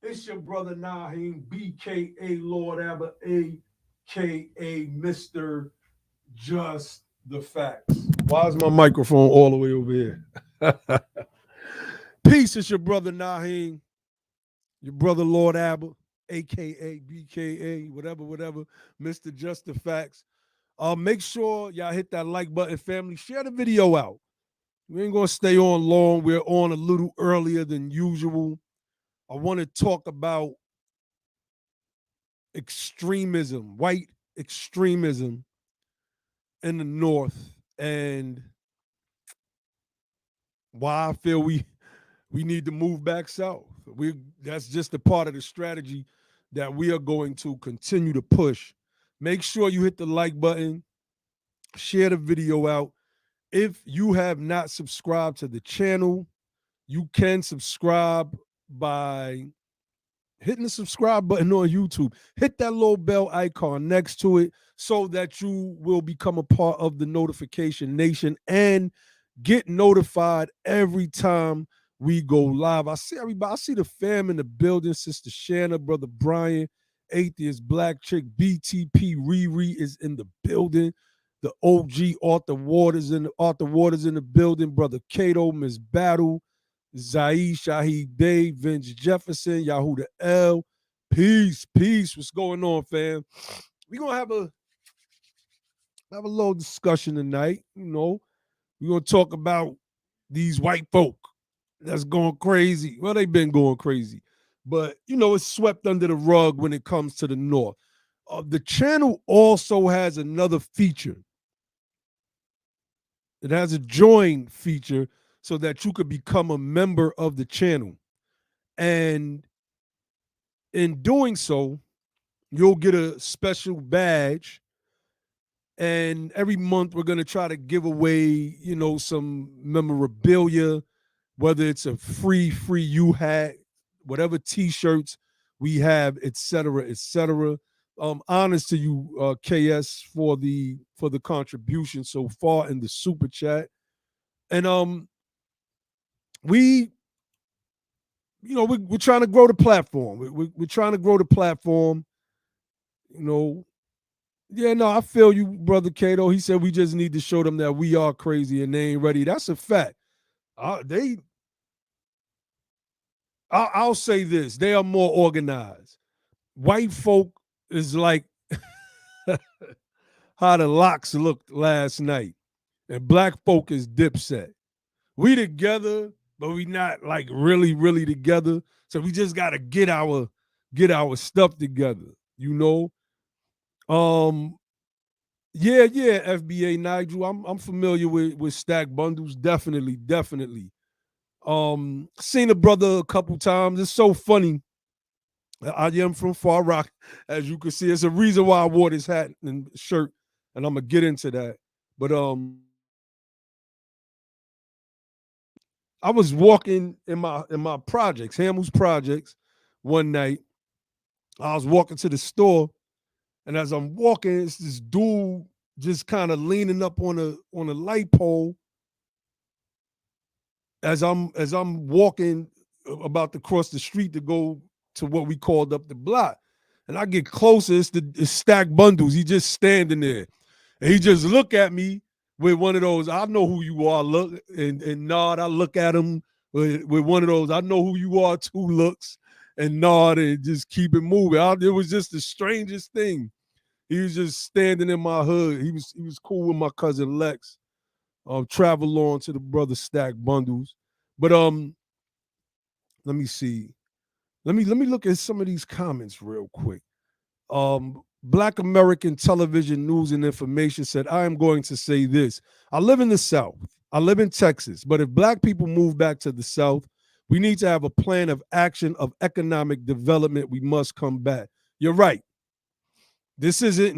It's your brother Naheem, BKA Lord Abbott, AKA Mr. Just the Facts. Why is my microphone all the way over here? Peace, it's your brother Naheem, your brother Lord Abbott, AKA BKA, whatever, Mr. Just the Facts. Make sure y'all hit that like button, family. Share the video out. We ain't gonna stay on long. We're on a little earlier than usual. I want to talk about extremism, white extremism in the North, and why I feel we need to move back south. That's just a part of the strategy that we are going to continue to push. Make sure you hit the like button, share the video out. If you have not subscribed to the channel, you can subscribe by hitting the subscribe button on YouTube. Hit that little bell icon next to it so that you will become a part of the notification nation and get notified every time we go live. I see everybody. I see the fam in the building. Sister Shanna, Brother Brian, Atheist Black Chick, BTP Riri is in the building. The OG Arthur Waters in the building. Brother Cato, Miss Battle, Zaid Shahid Day, Vince Jefferson, Yahoo the L. Peace. What's going on, fam? We're gonna have a little discussion tonight. We're gonna talk about these white folk that's going crazy. Well, they've been going crazy, but it's swept under the rug when it comes to the North. The channel also has another feature. It has a join feature so that you could become a member of the channel. And in doing so, you'll get a special badge. And every month we're going to try to give away, some memorabilia, whether it's a free you hat, whatever t-shirts we have, etc. Honest to you, KS, for the contribution so far in the super chat. And we're trying to grow the platform. We're trying to grow the platform. Yeah, no, I feel you, Brother Cato. He said we just need to show them that we are crazy and they ain't ready. That's a fact. I'll say this: they are more organized. White folk is like how the locks looked last night, and black folk is Dipset. We together, but we not like really together. So we just gotta get our stuff together. Yeah, FBA Nigel. I'm familiar with stack bundles. Definitely. Seen a brother a couple times. It's so funny. I am from Far Rock, as you can see. It's a reason why I wore this hat and shirt, and I'm gonna get into that. But I was walking in my projects, Hamill's projects, one night. I was walking to the store, and as I'm walking, it's this dude just kind of leaning up on a light pole. As I'm walking about to cross the street to go to what we called up the block, and I get closer, it's stacked bundles. He just standing there, and he just look at me with one of those, I know who you are, look, and nod. I look at him with one of those, I know who you are, two looks, and nod and just keep it moving. It was just the strangest thing. He was just standing in my hood. He was cool with my cousin Lex. Travel on to the brother stack bundles. But let me see. Let me look at some of these comments real quick. Black American Television News and Information said, I am going to say this. I live in the South. I live in Texas. But if black people move back to the South, we need to have a plan of action of economic development. We must come back. You're right. This isn't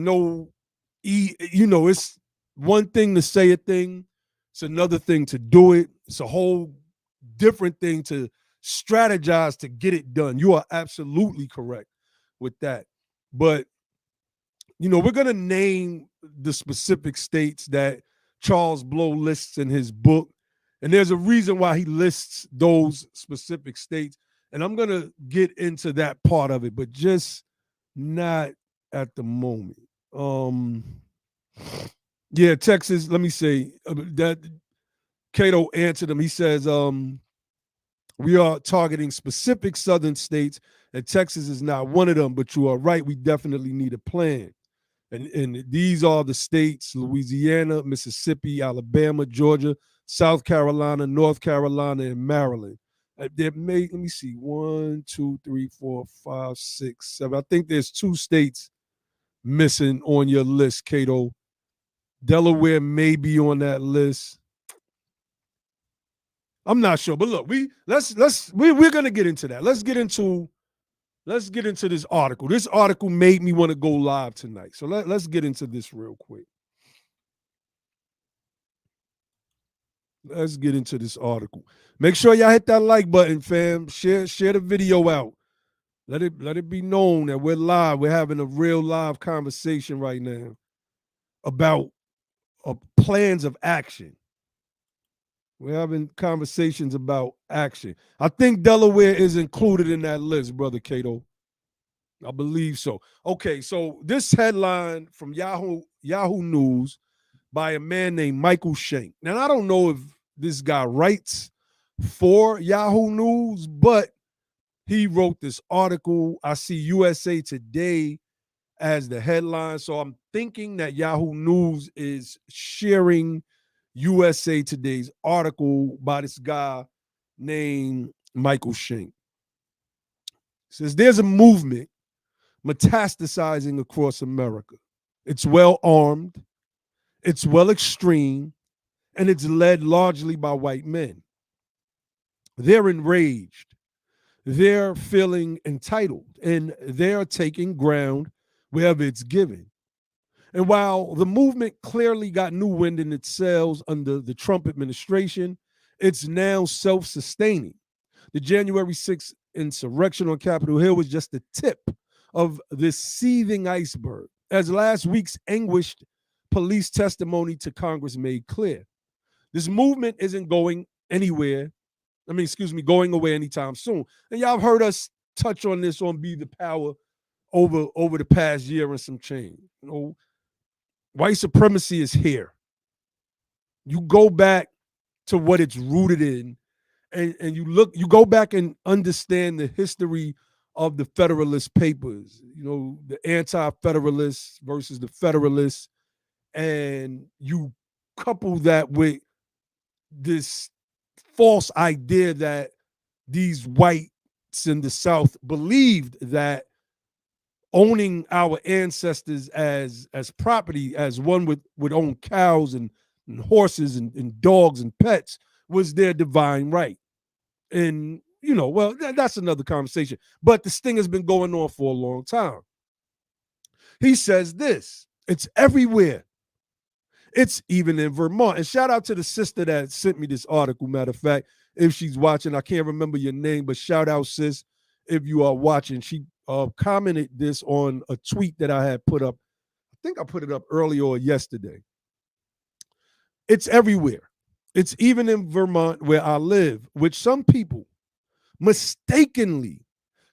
it's one thing to say a thing. It's another thing to do it. It's a whole different thing to strategize to get it done. You are absolutely correct with that. But, we're going to name the specific states that Charles Blow lists in his book. And there's a reason why he lists those specific states. And I'm going to get into that part of it, but just not at the moment. Um, yeah, Texas, let me say that Cato answered him. He says, we are targeting specific southern states, and Texas is not one of them, but you are right. We definitely need a plan. And these are the states: Louisiana, Mississippi, Alabama, Georgia, South Carolina, North Carolina, and Maryland. There may, let me see, 1, 2, 3, 4, 5, 6, 7. I think there's 2 states missing on your list, Cato. Delaware may be on that list. I'm not sure, but look, we're gonna get into that. Let's get into this article. This article made me want to go live tonight. So let's get into this real quick. Let's get into this article. Make sure y'all hit that like button, fam. Share the video out. Let it be known that we're live. We're having a real live conversation right now about plans of action. We're having conversations about action. I think Delaware is included in that list, Brother Cato. I believe so. Okay, so this headline from Yahoo News by a man named Michael Shank. Now, I don't know if this guy writes for Yahoo News, but he wrote this article. I see USA Today as the headline, so I'm thinking that Yahoo News is sharing USA Today's article by this guy named Michael Shank. It says there's a movement metastasizing across America. It's well armed, it's well extreme, and it's led largely by white men. They're enraged, they're feeling entitled, and they're taking ground wherever it's given. And while the movement clearly got new wind in its sails under the Trump administration, it's now self-sustaining. The January 6th insurrection on Capitol Hill was just the tip of this seething iceberg, as last week's anguished police testimony to Congress made clear. This movement isn't going anywhere. Going away anytime soon. And y'all have heard us touch on this on Be the Power over the past year and some change. You know, white supremacy is here. You go back to what it's rooted in, and you go back and understand the history of the Federalist Papers, you know, the anti-Federalists versus the Federalists, and you couple that with this false idea that these whites in the South believed that owning our ancestors as property, as one would own cows and horses and dogs and pets, was their divine right. And, you know, well, that's another conversation. But this thing has been going on for a long time. He says this: it's everywhere. It's even in Vermont. And shout out to the sister that sent me this article, matter of fact, if she's watching. I can't remember your name, but shout out, sis, if you are watching. She commented this on a tweet that I had put up. I think I put it up earlier or yesterday. It's everywhere. It's even in Vermont, where I live, which some people mistakenly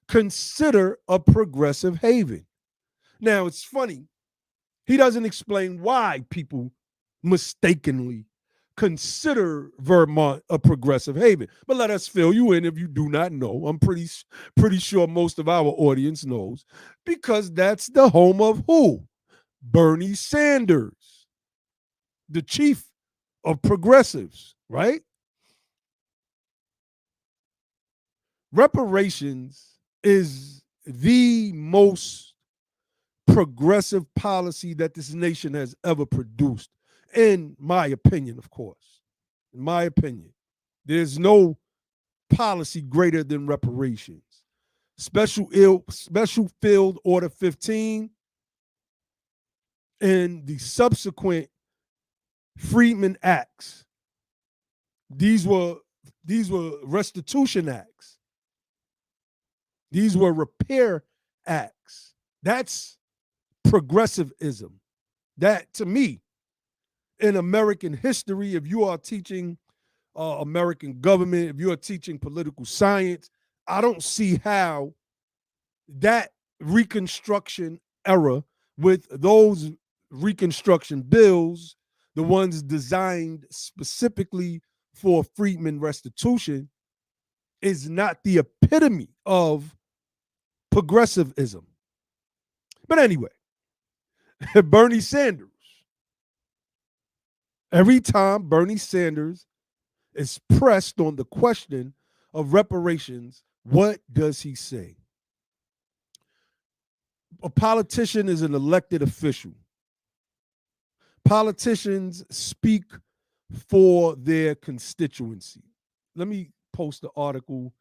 consider a progressive haven. Now, it's funny. He doesn't explain why people mistakenly consider Vermont a progressive haven. But let us fill you in if you do not know. I'm pretty sure most of our audience knows, because that's the home of who? Bernie Sanders, the chief of progressives, right? Reparations is the most progressive policy that this nation has ever produced, in my opinion, of course. In my opinion, there's no policy greater than reparations. Special Field Order 15 and the subsequent Freedmen Acts. These were restitution acts. These were repair acts. That's progressivism. That, to me, in American history, if you are teaching American government, if you are teaching political science, I don't see how that Reconstruction era with those Reconstruction bills, the ones designed specifically for freedmen restitution, is not the epitome of progressivism. But anyway, Bernie Sanders. Every time Bernie Sanders is pressed on the question of reparations, what does he say? A politician is an elected official. Politicians speak for their constituency. Let me post the article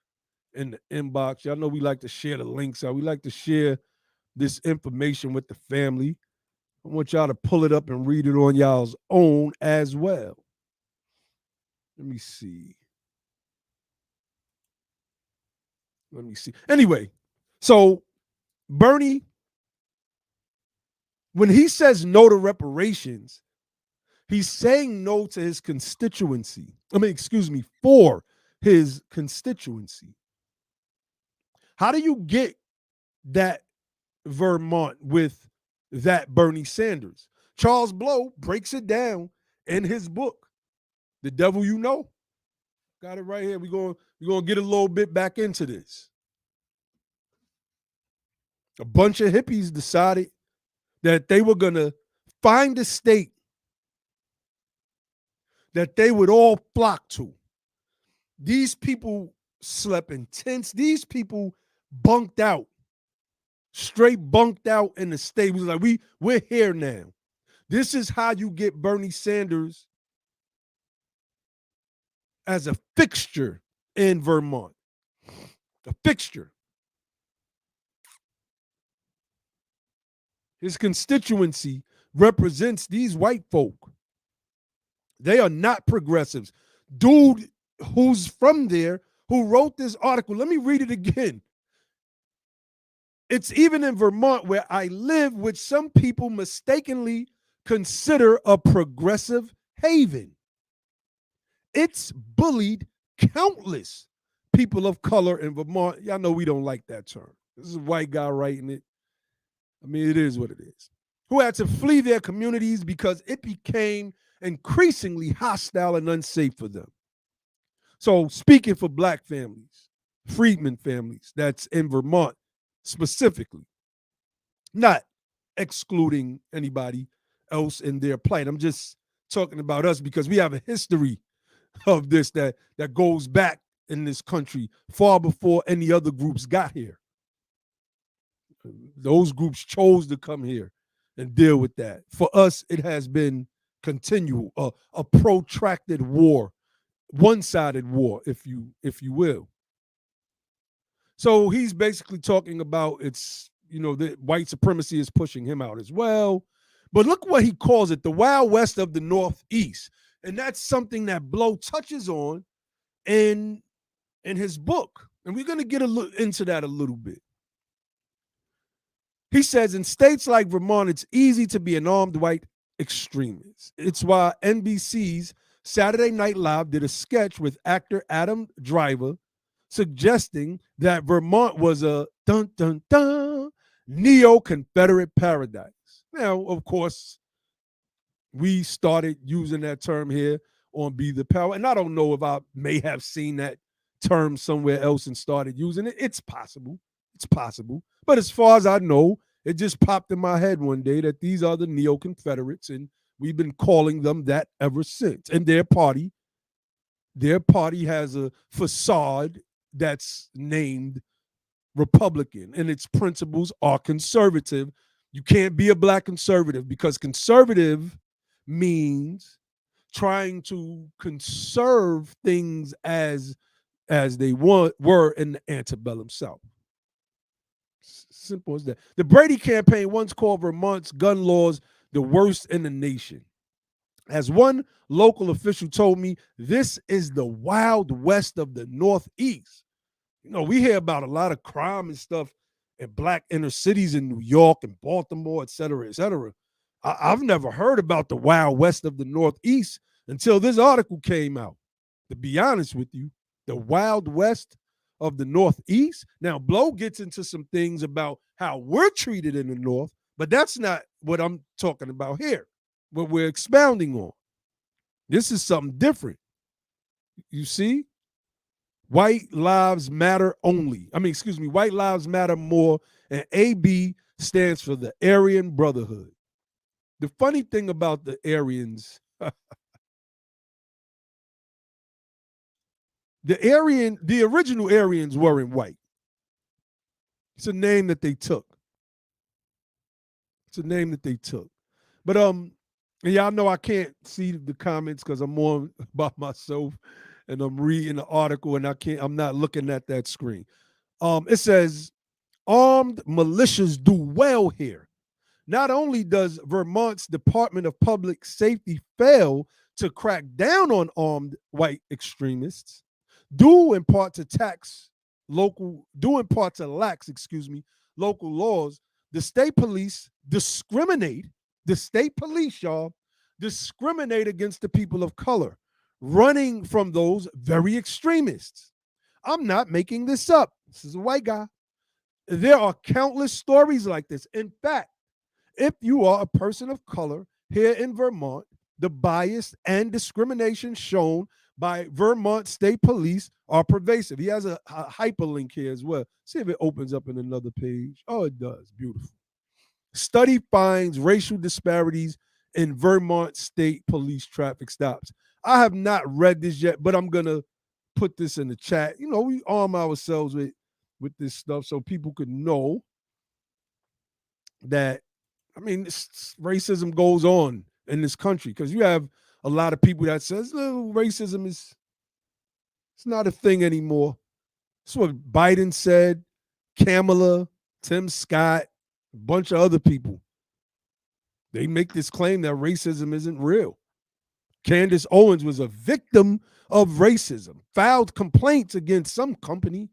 in the inbox. Y'all know we like to share the links out. We like to share this information with the family. I want y'all to pull it up and read it on y'all's own as well. Let me see. Anyway, so Bernie, when he says no to reparations, he's saying no to his constituency. For his constituency. How do you get that Vermont with that Bernie Sanders? Charles Blow breaks it down in his book, The Devil You Know. Got it right here. We're going to get a little bit back into this. A bunch of hippies decided that they were going to find a state that they would all flock to. These people slept in tents. These people bunked out, straight bunked out in the state. It was like, we're here now. This is how you get Bernie Sanders as a fixture in Vermont. A fixture. His constituency represents these white folk. They are not progressives. Dude who's from there, who wrote this article, let me read it again. It's even in Vermont where I live, which some people mistakenly consider a progressive haven. It's bullied countless people of color in Vermont. Y'all know we don't like that term. This is a white guy writing it. I mean, it is what it is. Who had to flee their communities because it became increasingly hostile and unsafe for them. So speaking for black families, freedmen families, that's in Vermont specifically, not excluding anybody else in their plight. I'm just talking about us because we have a history of this that goes back in this country far before any other groups got here. Those groups chose to come here and deal with that. For us, it has been continual, a protracted war, one-sided war, if you will. So he's basically talking about the white supremacy is pushing him out as well. But look what he calls it, the Wild West of the Northeast. And that's something that Blow touches on in his book. And we're going to get into that a little bit. He says, in states like Vermont, it's easy to be an armed white extremist. It's why NBC's Saturday Night Live did a sketch with actor Adam Driver suggesting that Vermont was a dun-dun-dun neo-Confederate paradise. Now, of course, we started using that term here on Be the Power. And I don't know if I may have seen that term somewhere else and started using it. It's possible. It's possible. But as far as I know, it just popped in my head one day that these are the neo-Confederates, and we've been calling them that ever since. And their party has a facade that's named Republican, and its principles are conservative. You can't be a black conservative because conservative means trying to conserve things as they were in the antebellum South. Simple as that. The Brady campaign once called Vermont's gun laws the worst in the nation. As one local official told me, this is the Wild West of the Northeast. We hear about a lot of crime and stuff in black inner cities in New York and Baltimore, et cetera, et cetera. I've never heard about the Wild West of the Northeast until this article came out. To be honest with you, the Wild West of the Northeast. Now, Blow gets into some things about how we're treated in the North, but that's not what I'm talking about here, what we're expounding on. This is something different. You see? White lives matter only. White lives matter more, and AB stands for the Aryan Brotherhood. The funny thing about the Aryans, the original Aryans weren't white. It's a name that they took. It's a name that they took. But and y'all know I can't see the comments because I'm on by myself and I'm reading the article and I'm not looking at that screen. It says armed militias do well here. Not only does Vermont's Department of Public Safety fail to crack down on armed white extremists, due in part to lax, local laws, the state police discriminate, y'all, discriminate against the people of color, running from those very extremists. I'm not making this up. This is a white guy. There are countless stories like this. In fact, if you are a person of color here in Vermont, the bias and discrimination shown by Vermont State Police are pervasive. He has a hyperlink here as well. See if it opens up in another page. Oh, it does. Beautiful. Study finds racial disparities in Vermont State Police traffic stops. I have not read this yet, but I'm going to put this in the chat. You know, we arm ourselves with this stuff so people could know that, racism goes on in this country because you have a lot of people that says racism it's not a thing anymore. That's what Biden said, Kamala, Tim Scott, a bunch of other people. They make this claim that racism isn't real. Candace Owens was a victim of racism, filed complaints against some company,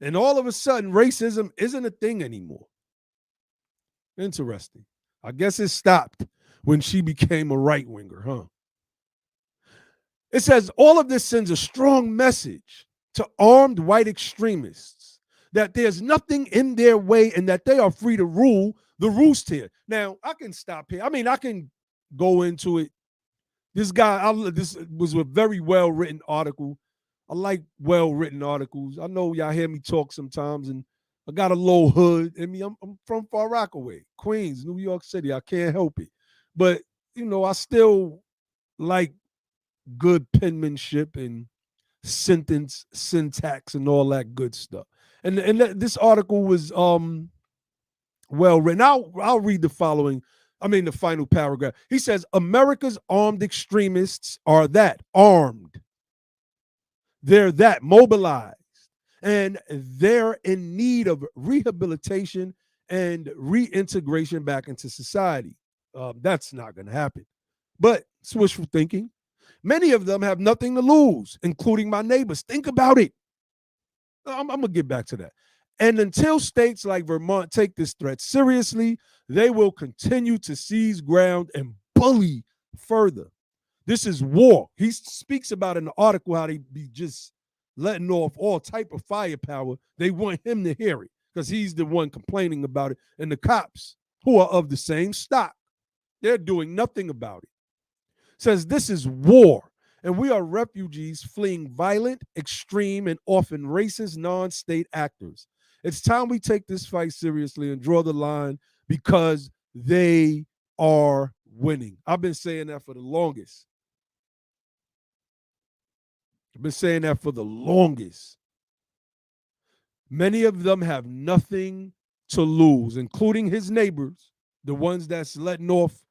and all of a sudden racism isn't a thing anymore. Interesting. I guess it stopped when she became a right-winger, huh? It says all of this sends a strong message to armed white extremists that there's nothing in their way and that they are free to rule the roost here. Now, I can stop here. I can go into it. This was a very well-written article. I like well-written articles. I know y'all hear me talk sometimes, and I got a low hood. I'm from Far Rockaway, Queens, New York City. I can't help it. But, I still like good penmanship and sentence syntax and all that good stuff. And this article was well written. I'll read the final paragraph. He says, America's armed extremists are that, armed. They're that, mobilized. And they're in need of rehabilitation and reintegration back into society. That's not going to happen. But it's wishful thinking. Many of them have nothing to lose, including my neighbors. Think about it. I'm going to get back to that. And until states like Vermont take this threat seriously, they will continue to seize ground and bully further. This is war. He speaks about in the article how they be just letting off all type of firepower. They want him to hear it because he's the one complaining about it. And the cops, who are of the same stock, they're doing nothing about it. Says this is war, and we are refugees fleeing violent, extreme, and often racist non-state actors. It's time we take this fight seriously and draw the line because they are winning. I've been saying that for the longest. Many of them have nothing to lose, including his neighbors, the ones that's letting off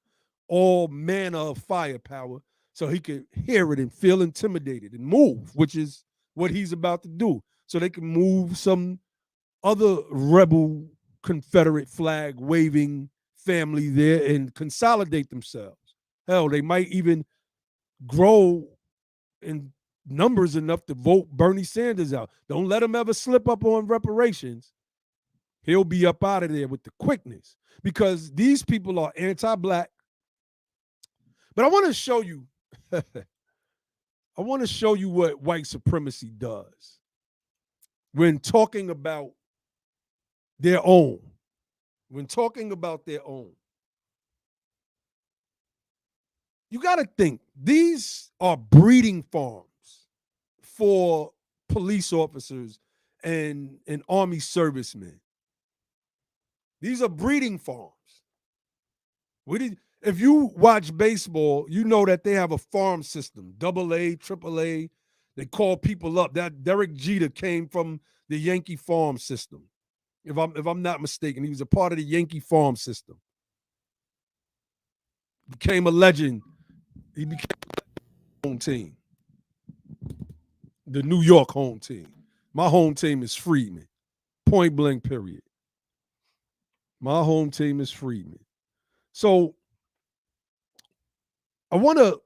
all manner of firepower so he could hear it and feel intimidated and move, which is what he's about to do. So they can move some other rebel Confederate flag waving family there and consolidate themselves. Hell, they might even grow in numbers enough to vote Bernie Sanders out. Don't let him ever slip up on reparations. He'll be up out of there with the quickness because these people are anti-black. But I want to show you, what white supremacy does. when talking about their own. When talking about their own. You got to think, these are breeding farms for police officers and Army servicemen. These are breeding farms. If you watch baseball, you know that they have a farm system, double A, triple A. They call people up. That Derek Jeter came from the Yankee farm system. If I'm not mistaken, he was a part of the Yankee farm system. Became a legend. He became a home team. The New York home team. My home team is Freedman. Point blank, period. My home team is Freedman. So I want to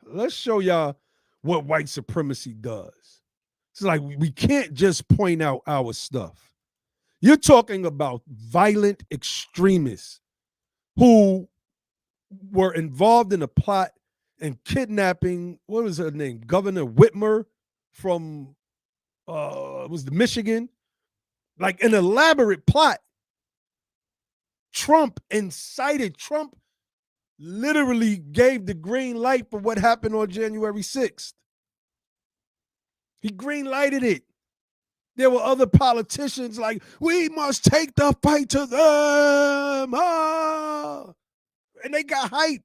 let's show y'all what white supremacy does. It's like we can't just point out our stuff. You're talking about violent extremists who were involved in a plot and kidnapping, what was her name? Governor Whitmer from was the Michigan. Like an elaborate plot. Trump literally gave the green light for what happened on January 6th. He green lighted it. There were other politicians like, we must take the fight to them. And they got hype.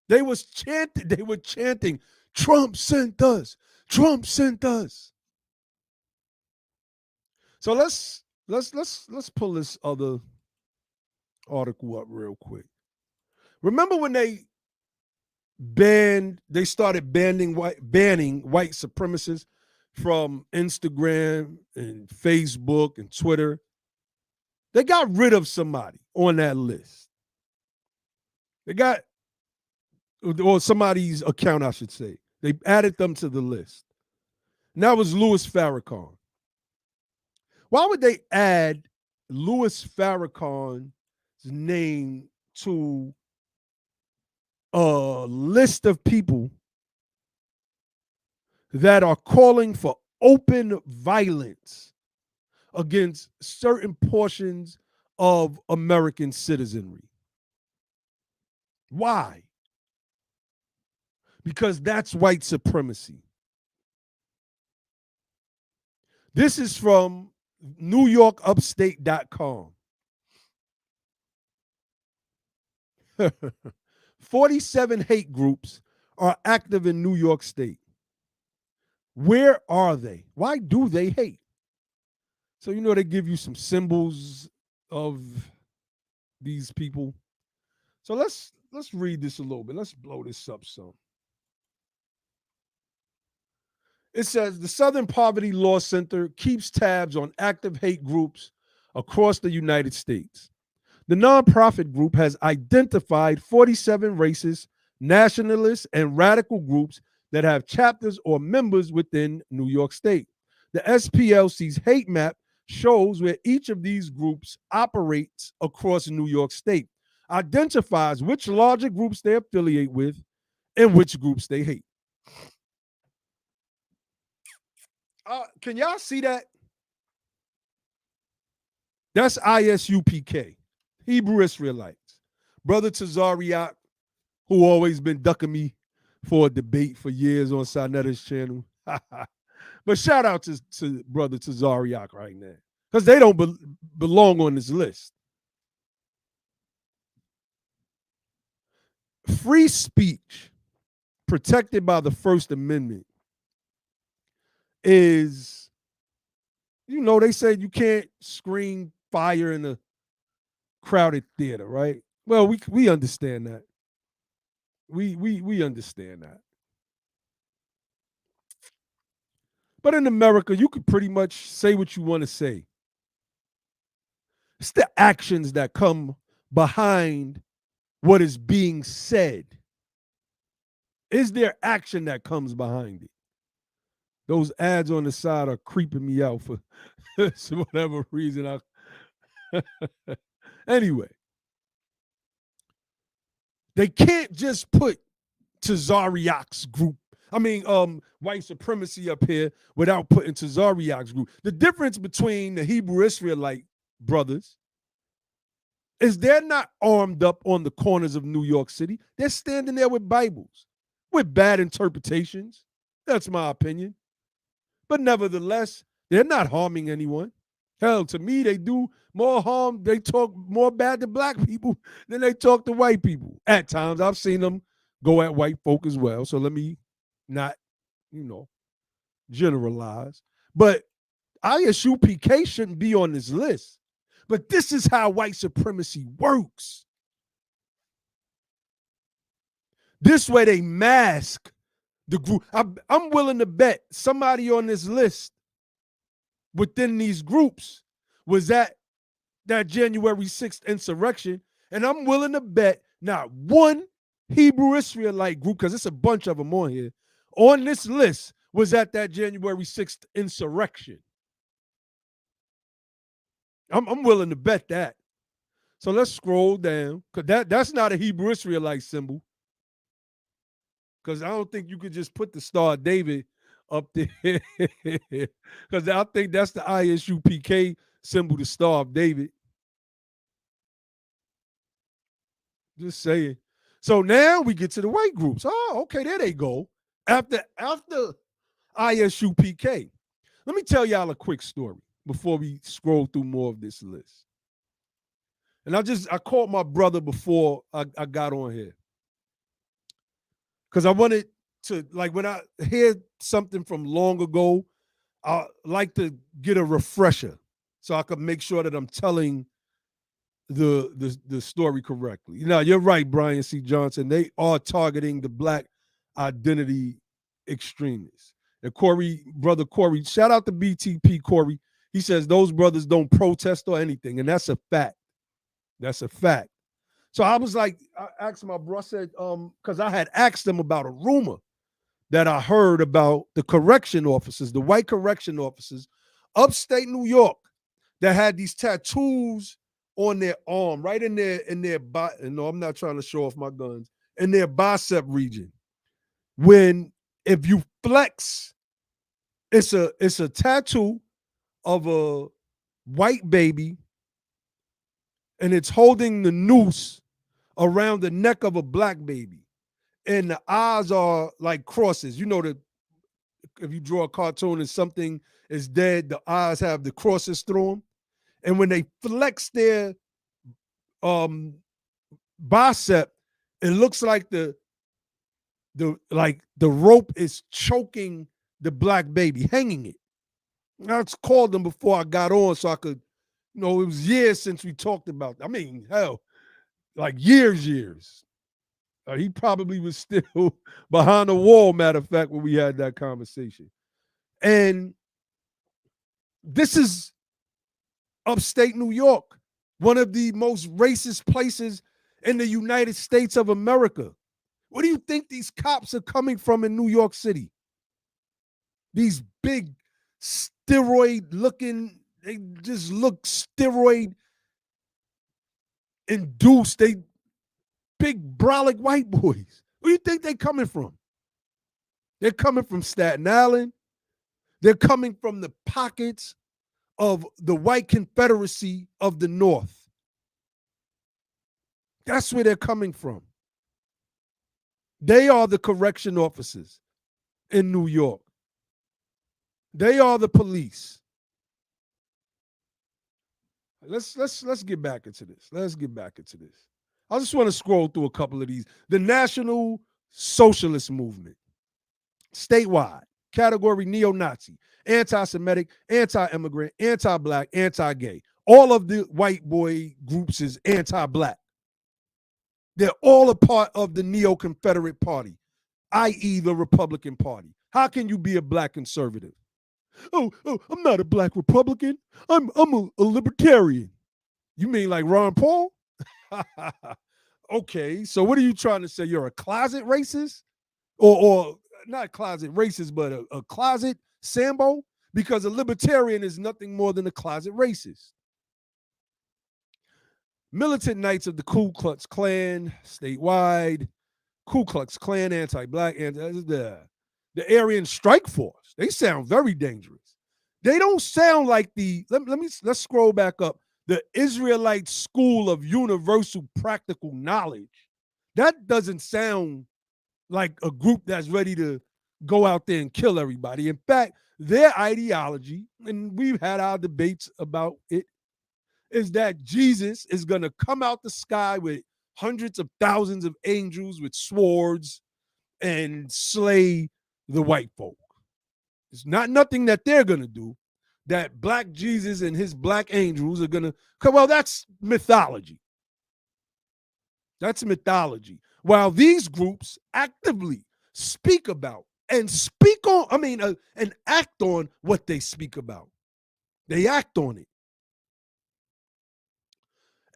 They were chanting, Trump sent us. Trump sent us. So let's pull this other article up real quick. Remember when they started banning white supremacists from Instagram and Facebook and Twitter? They got rid of somebody on that list. Or somebody's account, I should say. They added them to the list. And that was Louis Farrakhan. Why would they add Louis Farrakhan's name to a list of people that are calling for open violence against certain portions of American citizenry? Why? Because that's white supremacy. This is from NewYorkUpstate.com. 47 hate groups are active in New York State. Where are they? Why do they hate? So, they give you some symbols of these people. So let's read this a little bit. Let's blow this up some. It says the Southern Poverty Law Center keeps tabs on active hate groups across the United States. The nonprofit group has identified 47 racist, nationalist, and radical groups that have chapters or members within New York State. The SPLC's hate map shows where each of these groups operates across New York State, identifies which larger groups they affiliate with, and which groups they hate. Can y'all see that? That's ISUPK, Hebrew Israelites. Brother Tazariak, who always been ducking me for a debate for years on Sanetta's channel. But shout out to Brother Tazariak right now, because they don't belong on this list. Free speech protected by the First Amendment is, they said you can't scream fire in a crowded theater, right? Well, we understand that. We understand that. But in America, you could pretty much say what you want to say. It's the actions that come behind what is being said. Is there action that comes behind it? Those ads on the side are creeping me out for whatever reason. Anyway, they can't just put Tazariak's group white supremacy up here without putting Tazariak's group. The difference between the Hebrew Israelite brothers is they're not armed up on the corners of New York City. They're standing there with Bibles, with bad interpretations. That's my opinion. But nevertheless, they're not harming anyone. Hell, to me, they do more harm. They talk more bad to black people than they talk to white people. At times, I've seen them go at white folk as well. So let me not, generalize. But ISUPK shouldn't be on this list. But this is how white supremacy works. This way they mask the group. I'm willing to bet somebody on this list within these groups was at that January 6th insurrection. And I'm willing to bet not one Hebrew Israelite group, because it's a bunch of them on here, on this list was at that January 6th insurrection. I'm willing to bet that. So let's scroll down, because that's not a Hebrew Israelite symbol. Because I don't think you could just put the Star of David up there. Because I think that's the ISUPK symbol, the Star of David. Just saying. So now we get to the white groups. Oh, okay, there they go. After ISUPK. Let me tell y'all a quick story before we scroll through more of this list. And I called my brother before I got on here, because I wanted to, like, when I hear something from long ago, I like to get a refresher so I can make sure that I'm telling the story correctly. You're right, Brian C. Johnson. They are targeting the black identity extremists. And brother Corey, shout out to BTP Corey. He says those brothers don't protest or anything, and that's a fact. That's a fact. So I was like, I asked my bro, I said, because I had asked him about a rumor that I heard about the correction officers, the white correction officers, upstate New York, that had these tattoos on their arm, right in their body. No, I'm not trying to show off my guns, in their bicep region. When if you flex, it's a tattoo of a white baby, and it's holding the noose around the neck of a black baby, and the eyes are like crosses. If you draw a cartoon and something is dead, the eyes have the crosses through them. And when they flex their bicep, it looks like the rope is choking the black baby, hanging it. I called them before I got on so I could, it was years since we talked about that. I mean, hell, like years. He probably was still behind the wall, matter of fact, when we had that conversation. And this is upstate New York, one of the most racist places in the United States of America. Where do you think these cops are coming from in New York City? These big steroid looking, they just look steroid induced. They big brolic white boys. Where do you think they're coming from? They're coming from Staten Island. They're coming from the pockets of the white Confederacy of the North. That's where they're coming from. They are the correction officers in New York. They are the police. Let's get back into this. I just want to scroll through a couple of these. The National Socialist Movement, statewide, category neo-Nazi, anti-Semitic, anti-immigrant, anti-black, anti-gay. All of the white boy groups is anti-black. They're all a part of the Neo-Confederate Party, i.e. the Republican Party. How can you be a black conservative? Oh, I'm not a black Republican. I'm a libertarian. You mean like Ron Paul? Okay, so what are you trying to say? You're a closet racist? Or not closet racist, but a closet Sambo? Because a libertarian is nothing more than a closet racist. Militant Knights of the Ku Klux Klan, statewide. Ku Klux Klan, anti-black, The Aryan Strike Force. They sound very dangerous. They don't sound like let's scroll back up. The Israelite School of Universal Practical Knowledge. That doesn't sound like a group that's ready to go out there and kill everybody. In fact, their ideology, and we've had our debates about it, is that Jesus is going to come out the sky with hundreds of thousands of angels with swords and slay the white folk. It's not nothing that they're going to do. That black Jesus and his black angels are going to come. Well, that's mythology. That's mythology. While these groups actively speak about and speak on, and act on what they speak about. They act on it.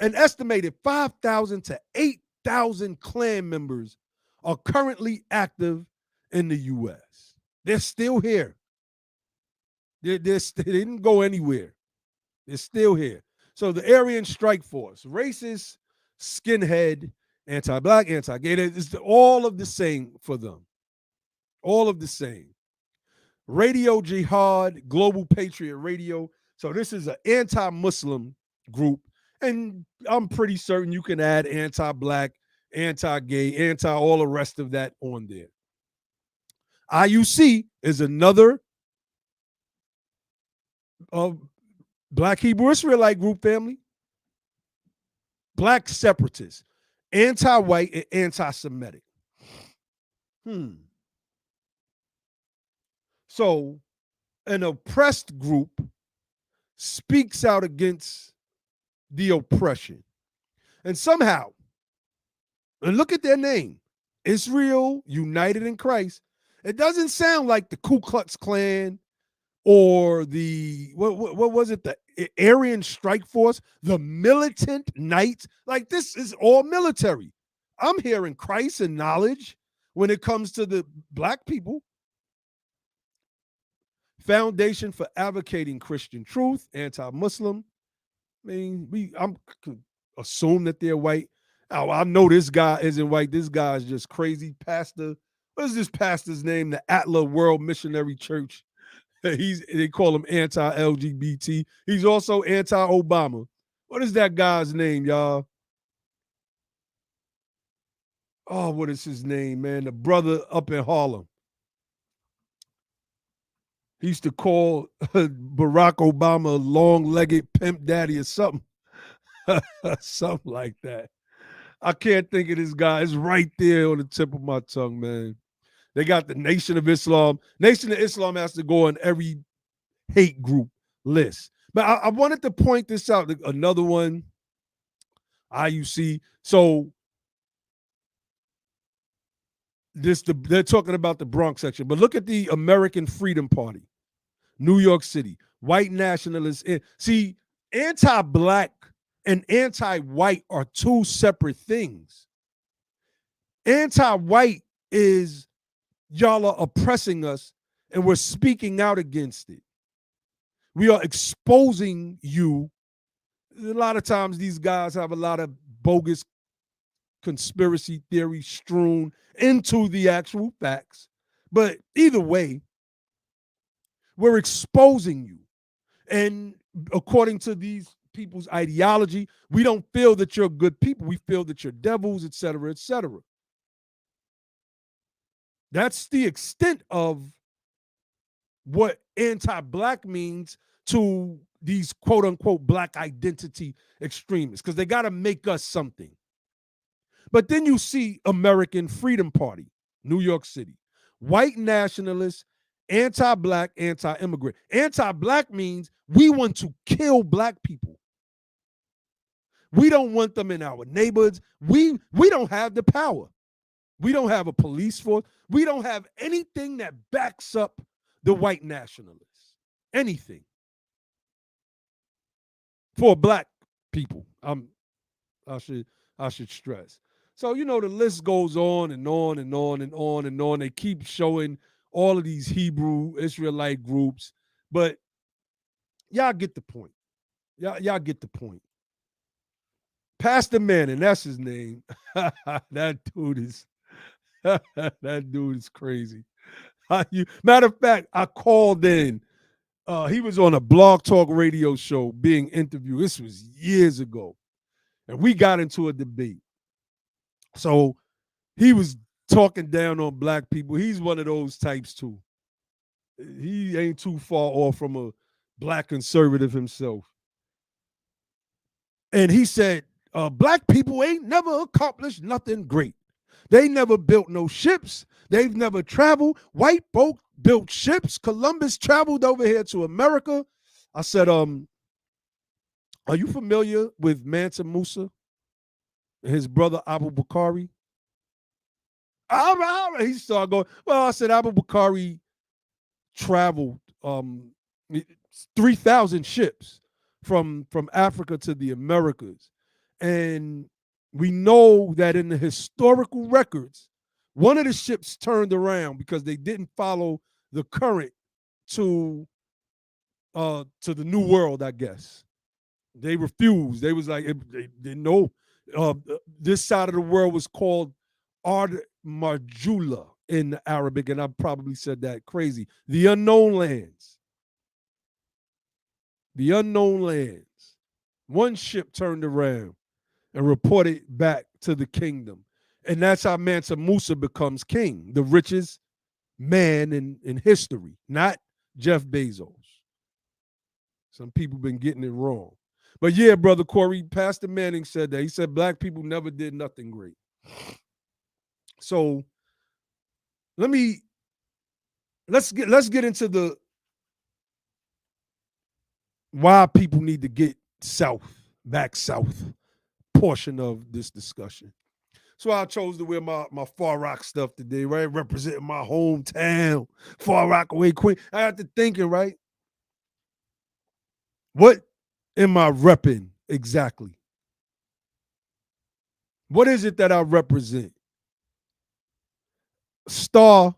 An estimated 5,000 to 8,000 Klan members are currently active in the U.S. They're still here. They didn't go anywhere. They're still here. So the Aryan Strike Force, racist, skinhead, anti-black, anti-gay, it's all of the same for them. All of the same. Radio Jihad, Global Patriot Radio. So this is an anti-Muslim group. And I'm pretty certain you can add anti-black, anti-gay, all the rest of that on there. IUC is another Black Hebrew Israelite group, family. Black separatists, anti-white and anti-Semitic. So an oppressed group speaks out against the oppression. And somehow, and look at their name, Israel United in Christ. It doesn't sound like the Ku Klux Klan or the, what was it, the Aryan Strike Force, the Militant Knights. Like, this is all military. I'm hearing Christ and knowledge when it comes to the black people. Foundation for Advocating Christian Truth, anti-Muslim. I'm assume that they're white. Oh, I know this guy isn't white. This guy is just crazy. Pastor, what is this pastor's name? The Atla World Missionary Church. They call him anti-LGBT. He's also anti-Obama. What is that guy's name, y'all? Oh, what is his name, man? The brother up in Harlem. He used to call Barack Obama long-legged pimp daddy or something. Something like that. I can't think of this guy. It's right there on the tip of my tongue, man. They got the Nation of Islam. Nation of Islam has to go on every hate group list. But I wanted to point this out. Another one, IUC. So they're talking about the Bronx section. But look at the American Freedom Party, New York City, white nationalists. See, anti-black and anti-white are two separate things. Anti-white is y'all are oppressing us and we're speaking out against it. We are exposing you. A lot of times these guys have a lot of bogus conspiracy theory strewn into the actual facts. But either way, we're exposing you. And according to these people's ideology, we don't feel that you're good people. We feel that you're devils, et cetera, et cetera. That's the extent of what anti-black means to these quote unquote black identity extremists, because they got to make us something. But then you see American Freedom Party, New York City, white nationalists, anti-black, anti-immigrant. Anti-black means we want to kill black people. We don't want them in our neighborhoods. We don't have the power. We don't have a police force. We don't have anything that backs up the white nationalists. Anything. For black people, I should stress. So, the list goes on and on and on and on and on. They keep showing all of these Hebrew Israelite groups, but y'all get the point. Y'all get the point. Pastor Manning, that's his name. That dude is crazy. Matter of fact, I called in. He was on a blog talk radio show being interviewed. This was years ago. And we got into a debate. So he was talking down on black people. He's one of those types too. He ain't too far off from a black conservative himself. And he said, black people ain't never accomplished nothing great. They never built no ships. They've never traveled. White folk built ships. Columbus traveled over here to America. I said, are you familiar with Mansa Musa and his brother Abu Bakari? All right. He started going, well, I said, Abu Bakari traveled 3,000 ships from Africa to the Americas. And we know that in the historical records, one of the ships turned around because they didn't follow the current to the New World, I guess. They refused. They was like, they didn't know. This side of the world was called Ard Marjula in Arabic, and I probably said that crazy. The unknown lands. The unknown lands. One ship turned around and reported back to the kingdom. And that's how Mansa Musa becomes king, the richest man in history, not Jeff Bezos. Some people been getting it wrong. But yeah, Brother Corey, Pastor Manning said that. He said black people never did nothing great. So let's get into the why people need to get back south portion of this discussion. So I chose to wear my Far Rock stuff today, right? Representing my hometown, Far Rockaway, Queen. I got to thinking, right? What am I repping exactly? What is it that I represent? Star,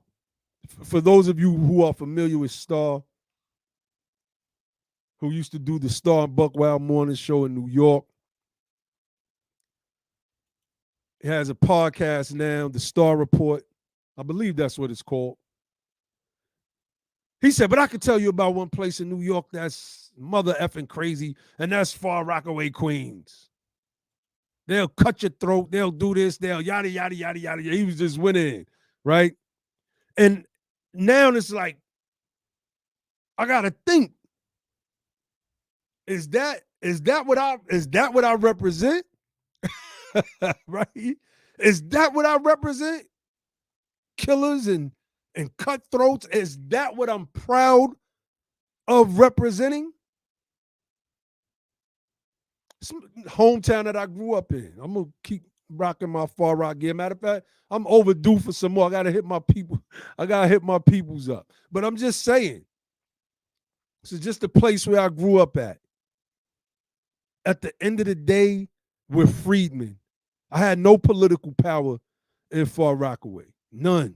for those of you who are familiar with Star, who used to do the Star and Buckwild Morning Show in New York, he has a podcast now, the Star Report. I believe that's what it's called. He said, but I could tell you about one place in New York that's mother effing crazy, and that's Far Rockaway, Queens. They'll cut your throat. They'll do this. They'll yada, yada, yada, yada. He was just winning, right? And now it's like, I got to think, is that what I represent? Right? Is that what I represent? Killers and cutthroats? Is that what I'm proud of representing? It's hometown that I grew up in. I'm gonna keep rocking my Far Rock gear. Matter of fact, I'm overdue for some more. I gotta hit my people. I gotta hit my peoples up. But I'm just saying, this is just the place where I grew up at. At the end of the day, we're freedmen. I had no political power in Far Rockaway. None.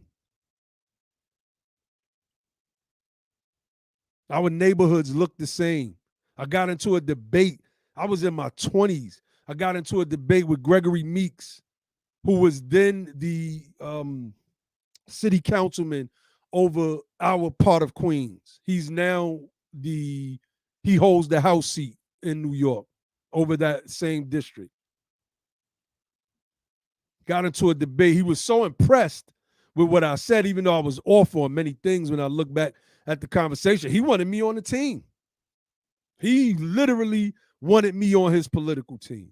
Our neighborhoods looked the same. I got into a debate. I was in my 20s. I got into a debate with Gregory Meeks, who was then the city councilman over our part of Queens. He's now he holds the House seat in New York over that same district. Got into a debate. He was so impressed with what I said, even though I was off on many things when I look back at the conversation. He wanted me on the team. He literally wanted me on his political team.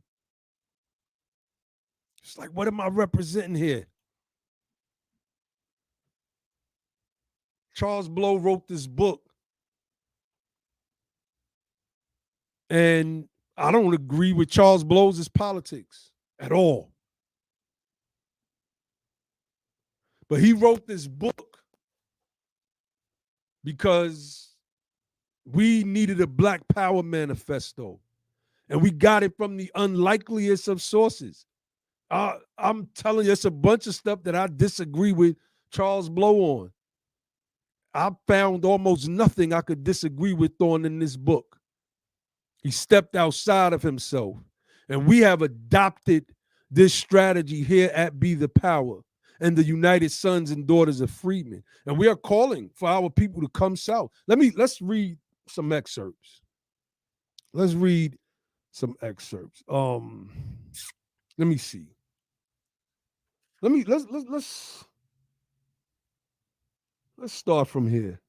It's like, what am I representing here? Charles Blow wrote this book. And I don't agree with Charles Blow's politics at all. But he wrote this book because we needed a Black Power manifesto. And we got it from the unlikeliest of sources. I'm telling you, it's a bunch of stuff that I disagree with Charles Blow on. I found almost nothing I could disagree with on in this book. He stepped outside of himself. And we have adopted this strategy here at Be the Power. and the united sons and daughters of freedmen. And we are calling for our people to come south. Let's read some excerpts. Let's read some excerpts. Let me see. Let's start from here.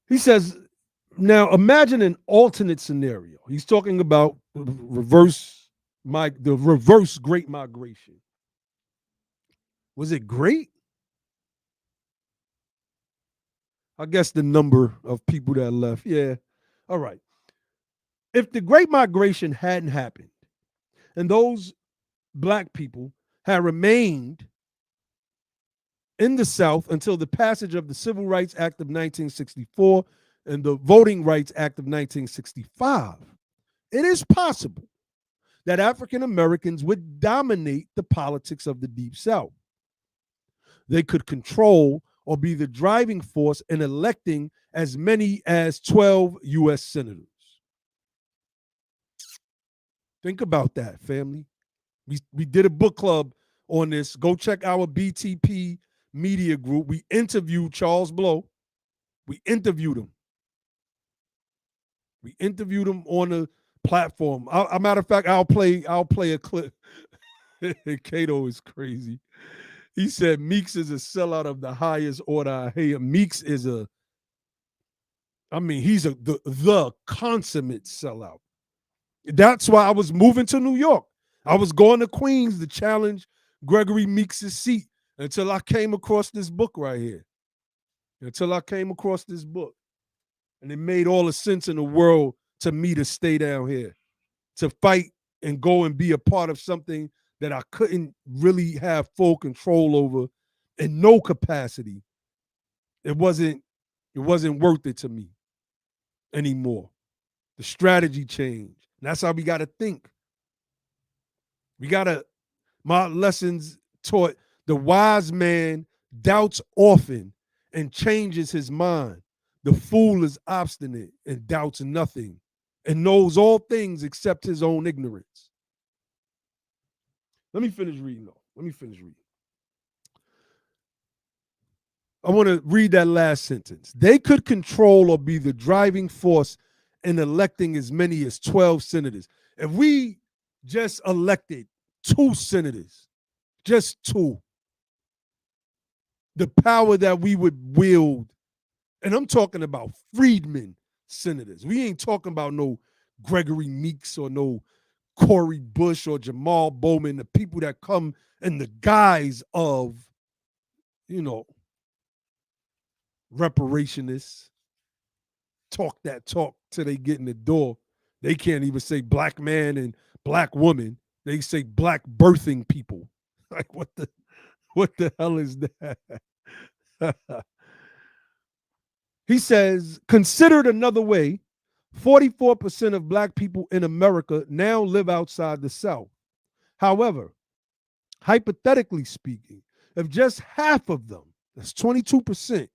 He says, now imagine an alternate scenario. He's talking about the reverse Great Migration. Was it great? I guess the number of people that left. Yeah. All right. If the Great Migration hadn't happened and those black people had remained in the South until the passage of the Civil Rights Act of 1964 and the Voting Rights Act of 1965, it is possible that African Americans would dominate the politics of the Deep South. They could control or be the driving force in electing as many as 12 U.S. senators. Think about that, family. We did a book club on this. Go check our BTP media group. We interviewed Charles Blow. We interviewed him. We interviewed him on the platform. A matter of fact, I'll play a clip. Cato is crazy. He said Meeks is a sellout of the highest order. Hey, Meeks is he's the consummate sellout. That's why I was moving to New York. I was going to Queens to challenge Gregory Meeks' seat until I came across this book right here. Until I came across this book. And it made all the sense in the world to me to stay down here, to fight and go and be a part of something that I couldn't really have full control over in no capacity. It wasn't worth it to me anymore. The strategy changed. And that's how we got to think. My lessons taught the wise man doubts often and changes his mind. The fool is obstinate and doubts nothing and knows all things except his own ignorance. Let me finish reading, though. I want to read that last sentence. They could control or be the driving force in electing as many as 12 senators. If we just elected 2 senators, just 2, the power that we would wield, and I'm talking about freedmen senators. We ain't talking about no Gregory Meeks or no Cori Bush or Jamal Bowman, the people that come in the guise of, reparationists, talk that talk till they get in the door. They can't even say black man and black woman. They say black birthing people. Like what the hell is that? He says, considered another way, 44% of black people in America now live outside the South. However, hypothetically speaking, if just half of them, that's 22%,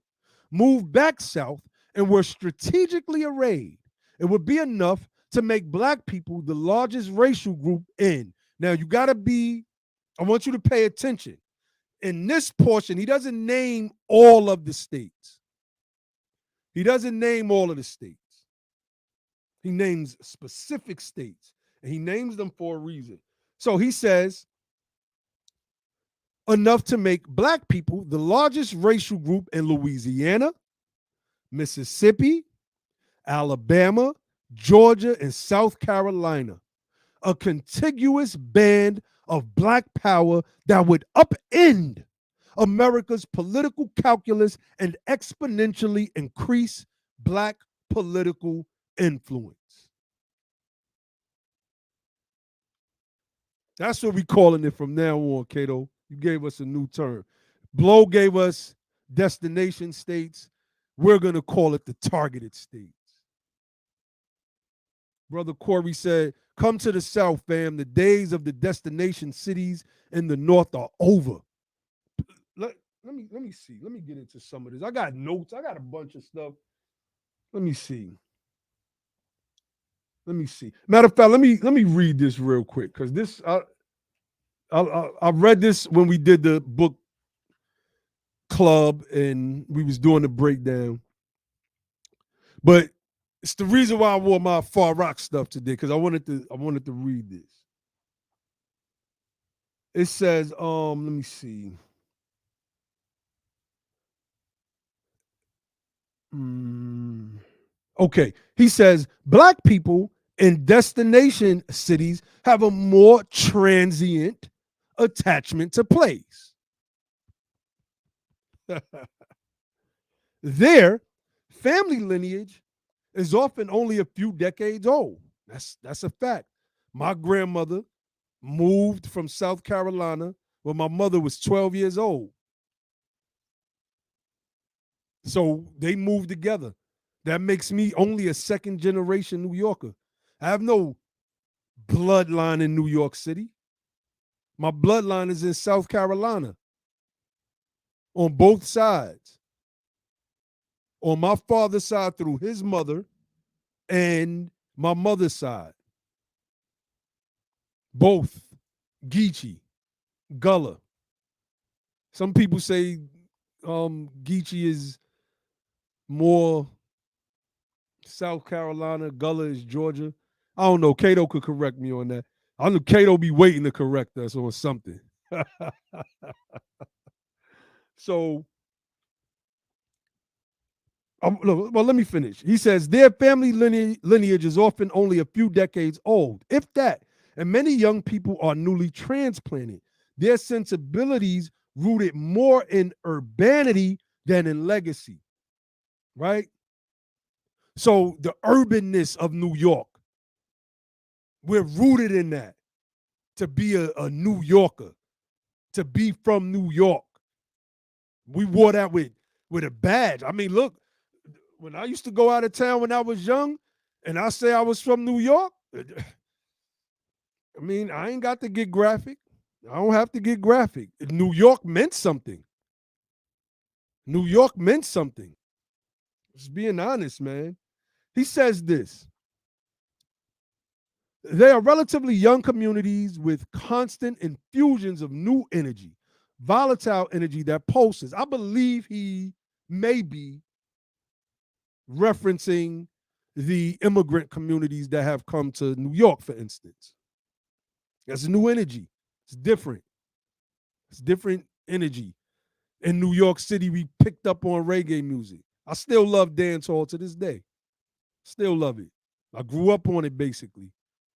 moved back south and were strategically arrayed, it would be enough to make black people the largest racial group in. Now, I want you to pay attention. In this portion, he doesn't name all of the states. He doesn't name all of the states. He names specific states, and he names them for a reason. So he says, enough to make black people the largest racial group in Louisiana, Mississippi, Alabama, Georgia, and South Carolina. A contiguous band of black power that would upend America's political calculus and exponentially increase black political influence. That's what we're calling it from now on, Cato. You gave us a new term. Blow gave us destination states. We're going to call it the targeted states. Brother Corey said, come to the South, fam. The days of the destination cities in the North are over. Let me see. Let me get into some of this. I got notes. I got a bunch of stuff. Let me see. Let me see. Matter of fact, let me read this real quick because this I read this when we did the book club and we was doing the breakdown. But it's the reason why I wore my Far Rock stuff today because I wanted to read this. It says, let me see. Okay. He says black people in destination cities have a more transient attachment to place. Their family lineage is often only a few decades old. That's a fact. My grandmother moved from South Carolina when my mother was 12 years old. So they moved together. That makes me only a second generation New Yorker. I have no bloodline in New York City. My bloodline is in South Carolina on both sides. On my father's side through his mother and my mother's side. Both Geechee, Gullah. Some people say Geechee is more South Carolina, Gullah is Georgia. I don't know. Cato could correct me on that. I know Cato be waiting to correct us on something. So, well, let me finish. He says their family lineage is often only a few decades old, if that, and many young people are newly transplanted. Their sensibilities rooted more in urbanity than in legacy, right? So the urbanness of New York, we're rooted in that to be a New Yorker, to be from New York. We wore that with a badge. I mean, look, when I used to go out of town when I was young and I say I was from New York, I mean, I ain't got to get graphic. I don't have to get graphic. New York meant something. New York meant something. Just being honest, man. He says this. They are relatively young communities with constant infusions of new energy, volatile energy that pulses. I believe he may be referencing the immigrant communities that have come to New York, for instance. That's a new energy. It's different. It's different energy. In New York City, we picked up on reggae music. I still love dancehall to this day. Still love it. I grew up on it basically.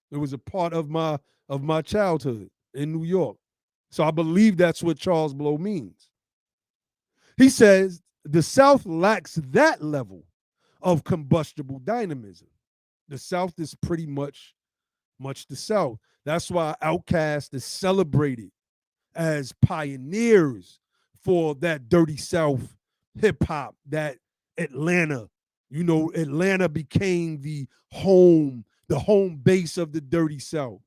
It was a part of my childhood in New York. So I believe that's what Charles Blow means. He says the South lacks that level of combustible dynamism. The South is pretty much the South. That's why Outkast is celebrated as pioneers for that dirty South hip hop, that Atlanta. You know, Atlanta became the home base of the dirty South.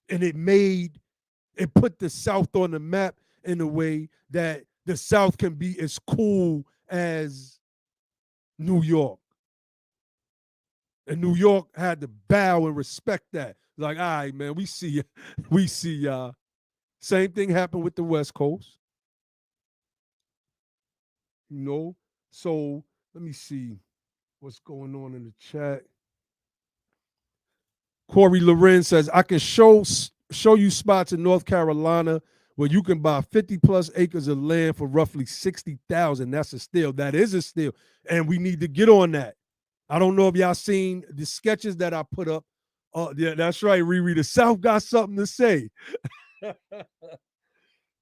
And it put the South on the map in a way that the South can be as cool as New York. And New York had to bow and respect that. Like, all right, man, we see you. We see y'all. Same thing happened with the West Coast. You know? So let me see what's going on in the chat. Corey Loren says, I can show you spots in North Carolina where you can buy 50 plus acres of land for roughly 60,000. That's a steal. That is a steal. And we need to get on that. I don't know if y'all seen the sketches that I put up. Yeah, that's right, Riri. The South got something to say.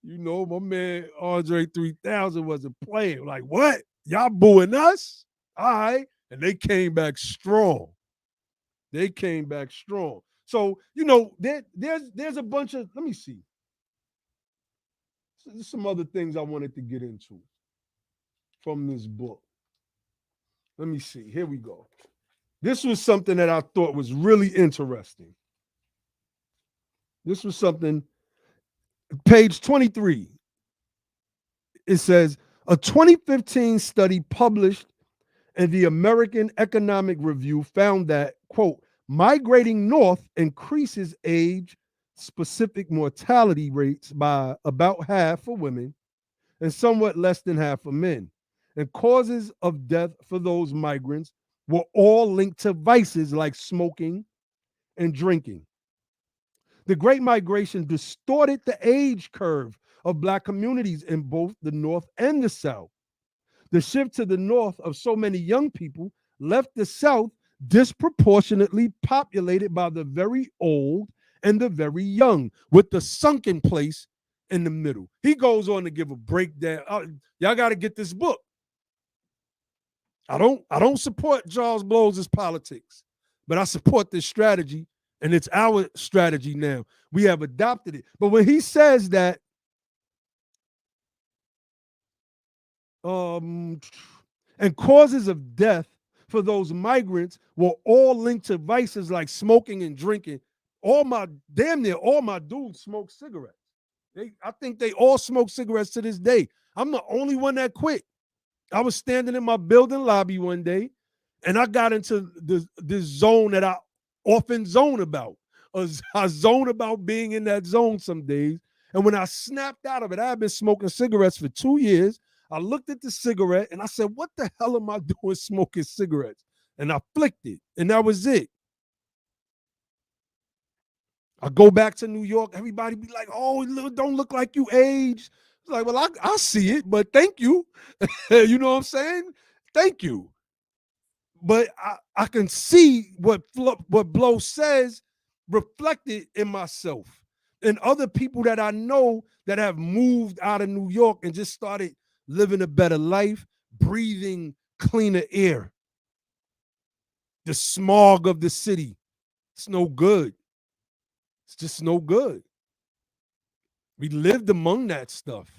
You know, my man Andre 3000 wasn't playing. Like, what? Y'all booing us? All right. And they came back strong. They came back strong. So, you know, there's a bunch of, let me see. There's some other things I wanted to get into from this book. Let me see. Here we go. This was something that I thought was really interesting. This was something, page 23. It says, a 2015 study published And the American Economic Review found that, quote, migrating north increases age-specific mortality rates by about half for women and somewhat less than half for men. And causes of death for those migrants were all linked to vices like smoking and drinking. The Great Migration distorted the age curve of Black communities in both the North and the South. The shift to the North of so many young people left the South disproportionately populated by the very old and the very young, with the sunken place in the middle. He goes on to give a breakdown. Y'all got to get this book. I don't support Charles Blow's politics, but I support this strategy, and it's our strategy now. We have adopted it. But when he says that and causes of death for those migrants were all linked to vices like smoking and drinking. Damn near all my dudes smoke cigarettes. I think they all smoke cigarettes to this day. I'm the only one that quit. I was standing in my building lobby one day, and I got into this zone that I often zone about. I zone about being in that zone some days. And when I snapped out of it, I had been smoking cigarettes for 2 years. I looked at the cigarette and I said, what the hell am I doing smoking cigarettes? And I flicked it, and that was it. I go back to New York, everybody be like, oh, don't look like you aged. It's like, well, I see it, but thank you. You know what I'm saying? Thank you. But I can see what Blow says reflected in myself and other people that I know that have moved out of New York and just started living a better life, breathing cleaner air. The smog of the city, it's no good. It's just no good. We lived among that stuff.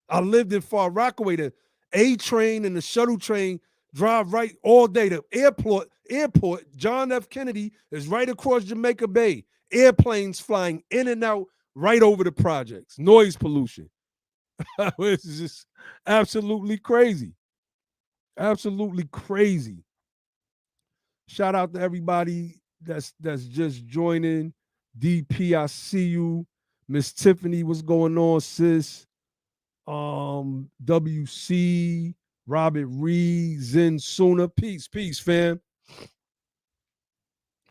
I lived in Far Rockaway. The A train and the shuttle train drive right all day. The airport, John F. Kennedy is right across Jamaica Bay. Airplanes flying in and out right over the projects. Noise pollution. It's just absolutely crazy. Absolutely crazy. Shout out to everybody that's just joining. DP, I see you. Miss Tiffany, what's going on, sis? WC, Robert Reed, Zen Sooner. Peace, fam.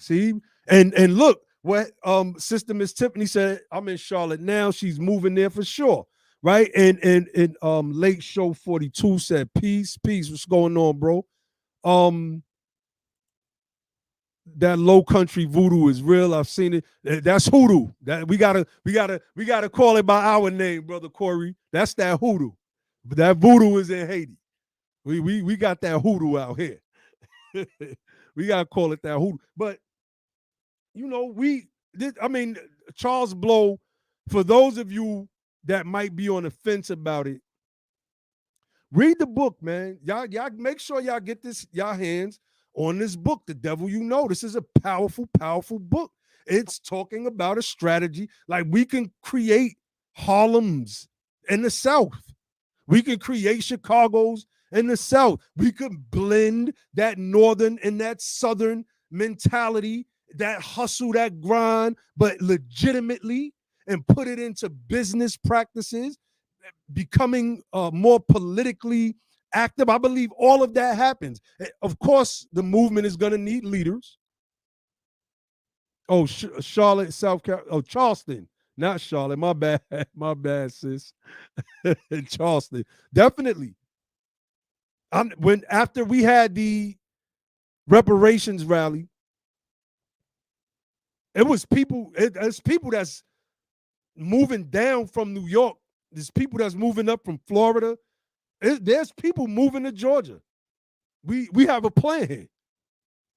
See? And look, what Sister Miss Tiffany said, I'm in Charlotte now. She's moving there for sure. Right? And Late Show 42 said, peace. What's going on, bro? That low country voodoo is real. I've seen it. That's hoodoo. That we gotta call it by our name, brother Corey. That's that hoodoo. But that voodoo is in Haiti. We got that hoodoo out here. We gotta call it that hoodoo. But you know, Charles Blow, for those of you that might be on the fence about it, read the book, man. Y'all make sure y'all get y'all hands on this book, The Devil You Know. This is a powerful, powerful book. It's talking about a strategy. Like, we can create Harlems in the South. We can create Chicago's in the South. We can blend that Northern and that Southern mentality, that hustle, that grind, but legitimately, and put it into business practices, becoming more politically active. I believe all of that happens. Of course, the movement is going to need leaders. Oh, Charlotte, South Carolina. Oh, Charleston, not Charlotte. My bad, sis. Charleston, definitely. After we had the reparations rally, it's people that's moving down from New York. There's people that's moving up from Florida. There's people moving to Georgia. We have a plan.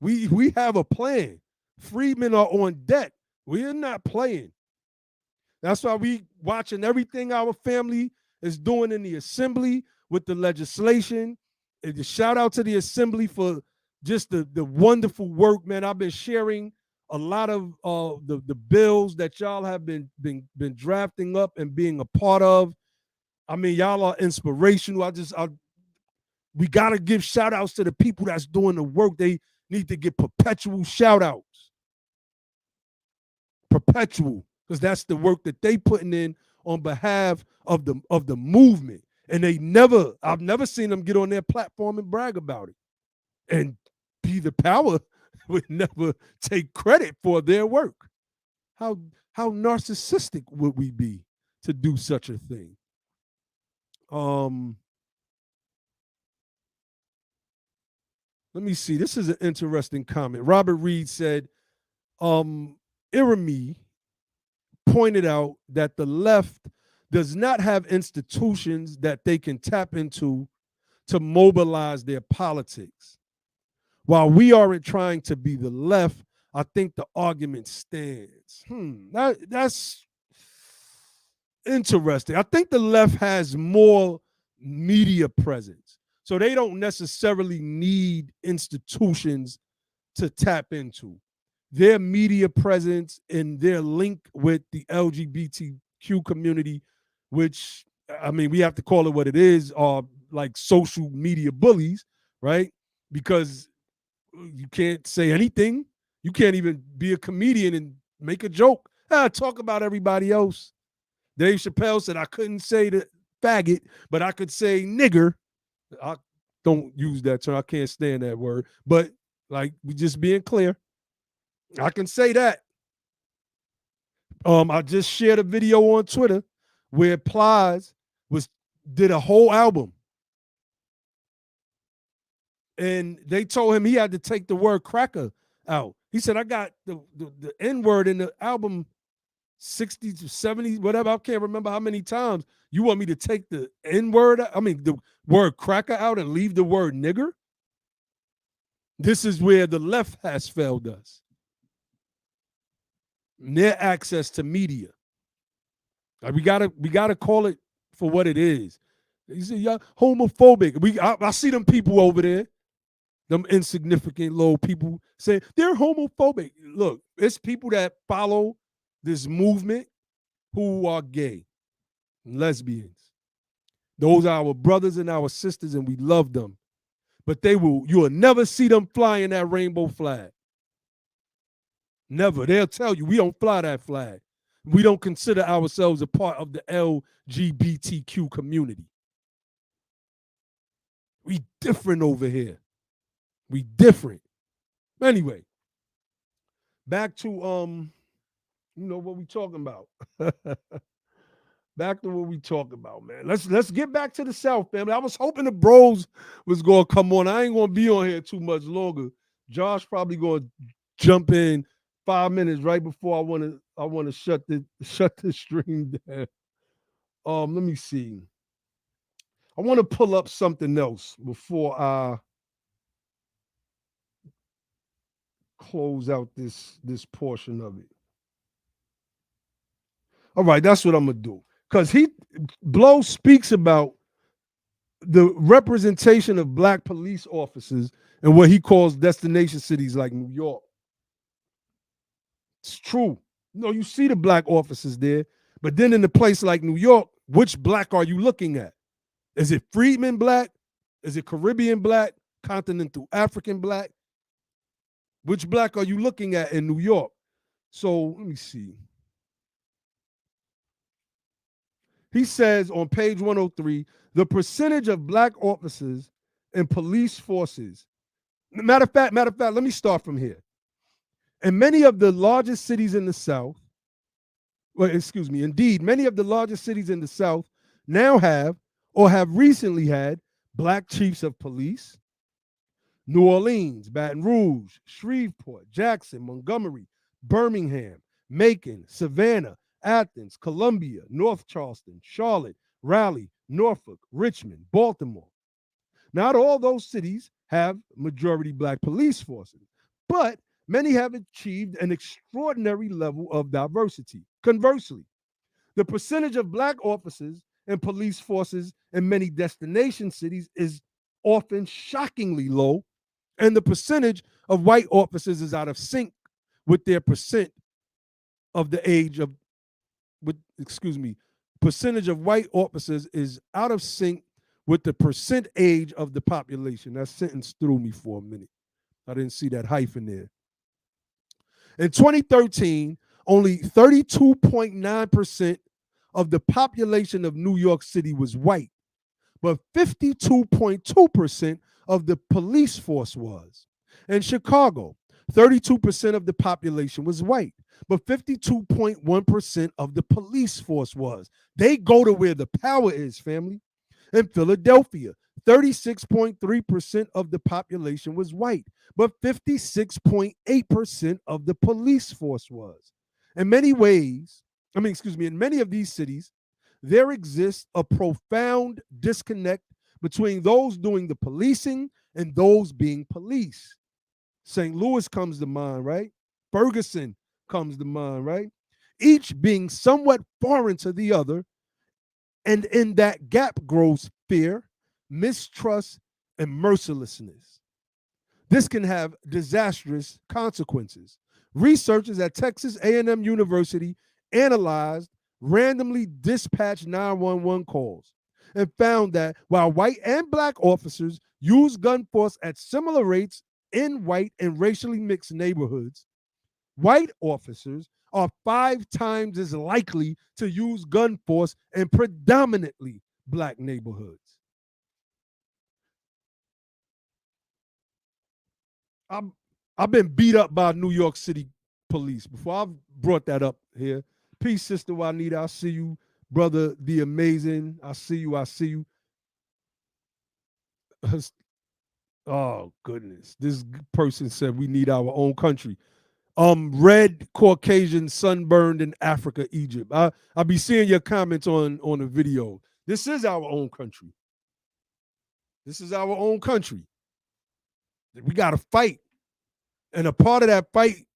We have a plan. Freedmen are on deck. We are not playing. That's why we watching everything our family is doing in the assembly with the legislation. And shout out to the assembly for just the wonderful work, man. I've been sharing a lot of the bills that y'all have been drafting up and being a part of. I mean, y'all are inspirational. We got to give shout outs to the people that's doing the work. They need to get perpetual shout outs. Perpetual, because that's the work that they putting in on behalf of the movement. And I've never seen them get on their platform and brag about it. And Be the Power would never take credit for their work. How narcissistic would we be to do such a thing? Let me see. This is an interesting comment. Robert Reed said, Irami pointed out that the left does not have institutions that they can tap into to mobilize their politics. While we aren't trying to be the left, I think the argument stands. That's interesting. I think the left has more media presence. So they don't necessarily need institutions to tap into. Their media presence and their link with the LGBTQ community, which, I mean, we have to call it what it is, are like social media bullies, right? Because you can't say anything. You can't even be a comedian and make a joke. Talk about everybody else. Dave Chappelle said, I couldn't say the faggot, but I could say nigger. I don't use that term. I can't stand that word. But like, we just being clear, I can say that. I just shared a video on Twitter where Plies did a whole album. And they told him he had to take the word cracker out. He said, I got the N-word in the album 60 to 70, whatever. I can't remember how many times. You want me to take the N-word, the word cracker out and leave the word nigger? This is where the left has failed us. Their access to media. Like, we gotta call it for what it is. You say, y'all homophobic. I see them people over there, them insignificant little people saying they're homophobic. Look, it's people that follow this movement who are gay, lesbians. Those are our brothers and our sisters, and we love them. But you will never see them flying that rainbow flag. Never. They'll tell you, we don't fly that flag. We don't consider ourselves a part of the LGBTQ community. We different over here. We different. Anyway, back to what we talking about. Back to what we talking about, man. Let's get back to the South, family. I was hoping the bros was gonna come on. I ain't gonna be on here too much longer. Josh probably gonna jump in 5 minutes right before I wanna shut the stream down. Let me see. I want to pull up something else before I close out this portion of it. All right, that's what I'm gonna do. Because Blow speaks about the representation of black police officers in what he calls destination cities like New York. It's true. You see the black officers there, but then in a place like New York, which black are you looking at? Is it freedman black? Is it Caribbean black? Continental African black? Which black are you looking at in New York? So let me see. He says on page 103, the percentage of black officers in police forces. Matter of fact, let me start from here. In many of the largest cities in the South, indeed, many of the largest cities in the South now have or have recently had black chiefs of police. New Orleans, Baton Rouge, Shreveport, Jackson, Montgomery, Birmingham, Macon, Savannah, Athens, Columbia, North Charleston, Charlotte, Raleigh, Norfolk, Richmond, Baltimore. Not all those cities have majority black police forces, but many have achieved an extraordinary level of diversity. Conversely, the percentage of black officers and police forces in many destination cities is often shockingly low, and the percentage of white officers is out of sync with their percentage of white officers is out of sync with the percent age of the population. That sentence threw me for a minute. I didn't see that hyphen there. In 2013, only 32.9% of the population of New York City was white, but 52.2% of the police force was. In Chicago, 32% of the population was white, but 52.1% of the police force was. They go to where the power is, family. In Philadelphia, 36.3% of the population was white, but 56.8% of the police force was. In many ways, in many of these cities, there exists a profound disconnect between those doing the policing and those being policed. St. Louis comes to mind, right? Ferguson comes to mind, right? Each being somewhat foreign to the other, and in that gap grows fear, mistrust, and mercilessness. This can have disastrous consequences. Researchers at Texas A&M University analyzed randomly dispatched 911 calls and found that while white and black officers use gun force at similar rates in white and racially mixed neighborhoods, white officers are 5 times as likely to use gun force in predominantly black neighborhoods. I've been beat up by New York City police before. I've brought that up here. Peace, Sister Juanita. I see you, brother. The amazing. I see you. I see you. Oh goodness, this person said we need our own country. Red Caucasian sunburned in Africa, Egypt. I'll be seeing your comments on the video. This is our own country. This is our own country. We got to fight. And a part of that fight,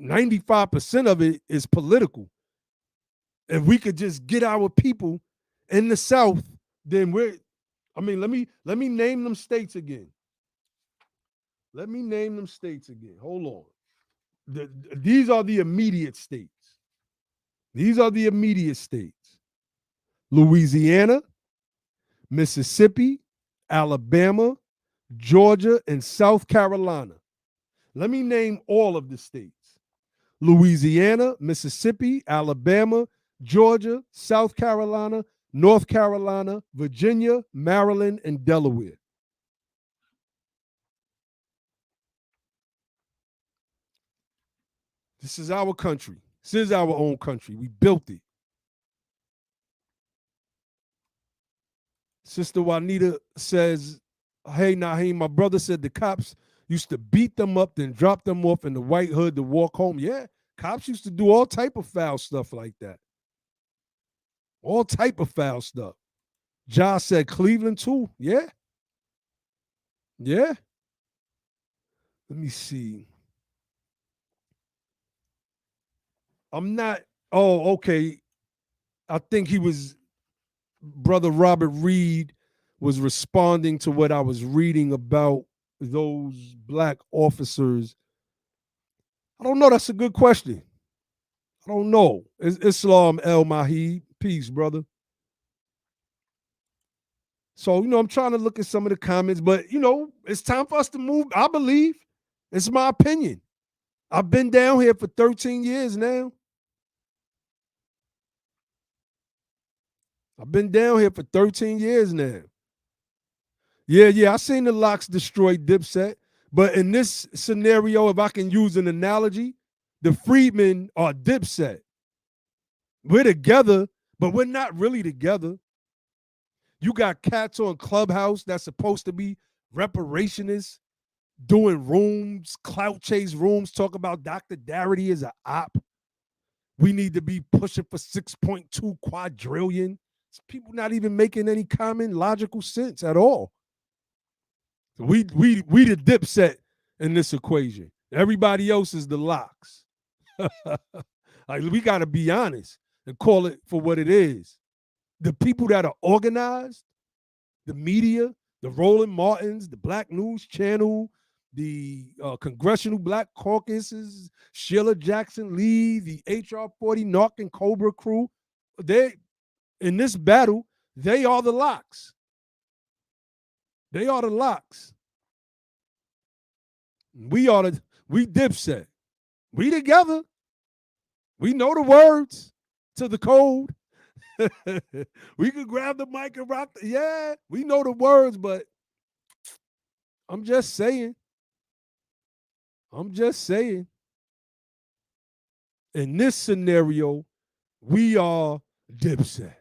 95% of it is political. If we could just get our people in the South, then let me name them states again. Let me name them states again. Hold on. These are the immediate states. These are the immediate states. Louisiana, Mississippi, Alabama, Georgia, and South Carolina. Let me name all of the states. Louisiana, Mississippi, Alabama, Georgia, South Carolina, North Carolina, Virginia, Maryland, and Delaware. This is our country. This is our own country. We built it. Sister Juanita says, hey, Naheem, my brother said the cops used to beat them up, then drop them off in the white hood to walk home. Yeah, cops used to do all type of foul stuff like that. All type of foul stuff. Josh said Cleveland too. Yeah. Yeah. Let me see. I'm not, oh, okay. I think Brother Robert Reed was responding to what I was reading about those black officers. I don't know. That's a good question. I don't know. Islam El Mahid. Peace, brother. So, I'm trying to look at some of the comments, but, it's time for us to move. I believe. It's my opinion. I've been down here for 13 years now. I've been down here for 13 years now. Yeah, I seen the locks destroy Dipset. But in this scenario, if I can use an analogy, the freedmen are Dipset. We're together, but we're not really together. You got cats on Clubhouse that's supposed to be reparationists, doing rooms, clout chase rooms, talk about Dr. Darity as an op. We need to be pushing for 6.2 quadrillion. People not even making any common logical sense at all. We the Dipset in this equation. Everybody else is the locks. Like, we got to be honest and call it for what it is. The people that are organized, the media, the Roland Martins, the Black News Channel, the Congressional Black Caucuses, Sheila Jackson Lee, the HR 40 Narc and Cobra crew, they in this battle, They are the locks. They are the locks. We Dipset. We together. We know the words to the code. We could grab the mic and rock. Yeah, we know the words, but I'm just saying. I'm just saying. In this scenario, we are Dipset.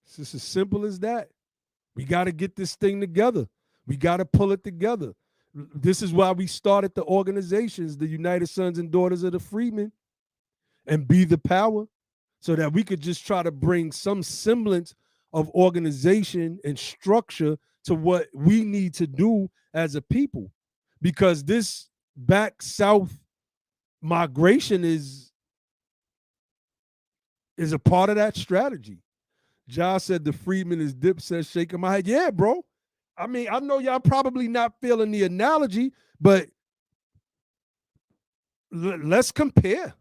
It's just as simple as that. We got to get this thing together. We got to pull it together. This is why we started the organizations, the United Sons and Daughters of the Freedmen, and Be the Power, so that we could just try to bring some semblance of organization and structure to what we need to do as a people. Because this back south migration is a part of that strategy. Josh said the Freedman is Dipset, shaking my head. Yeah, bro. I mean, I know y'all probably not feeling the analogy, but let's compare.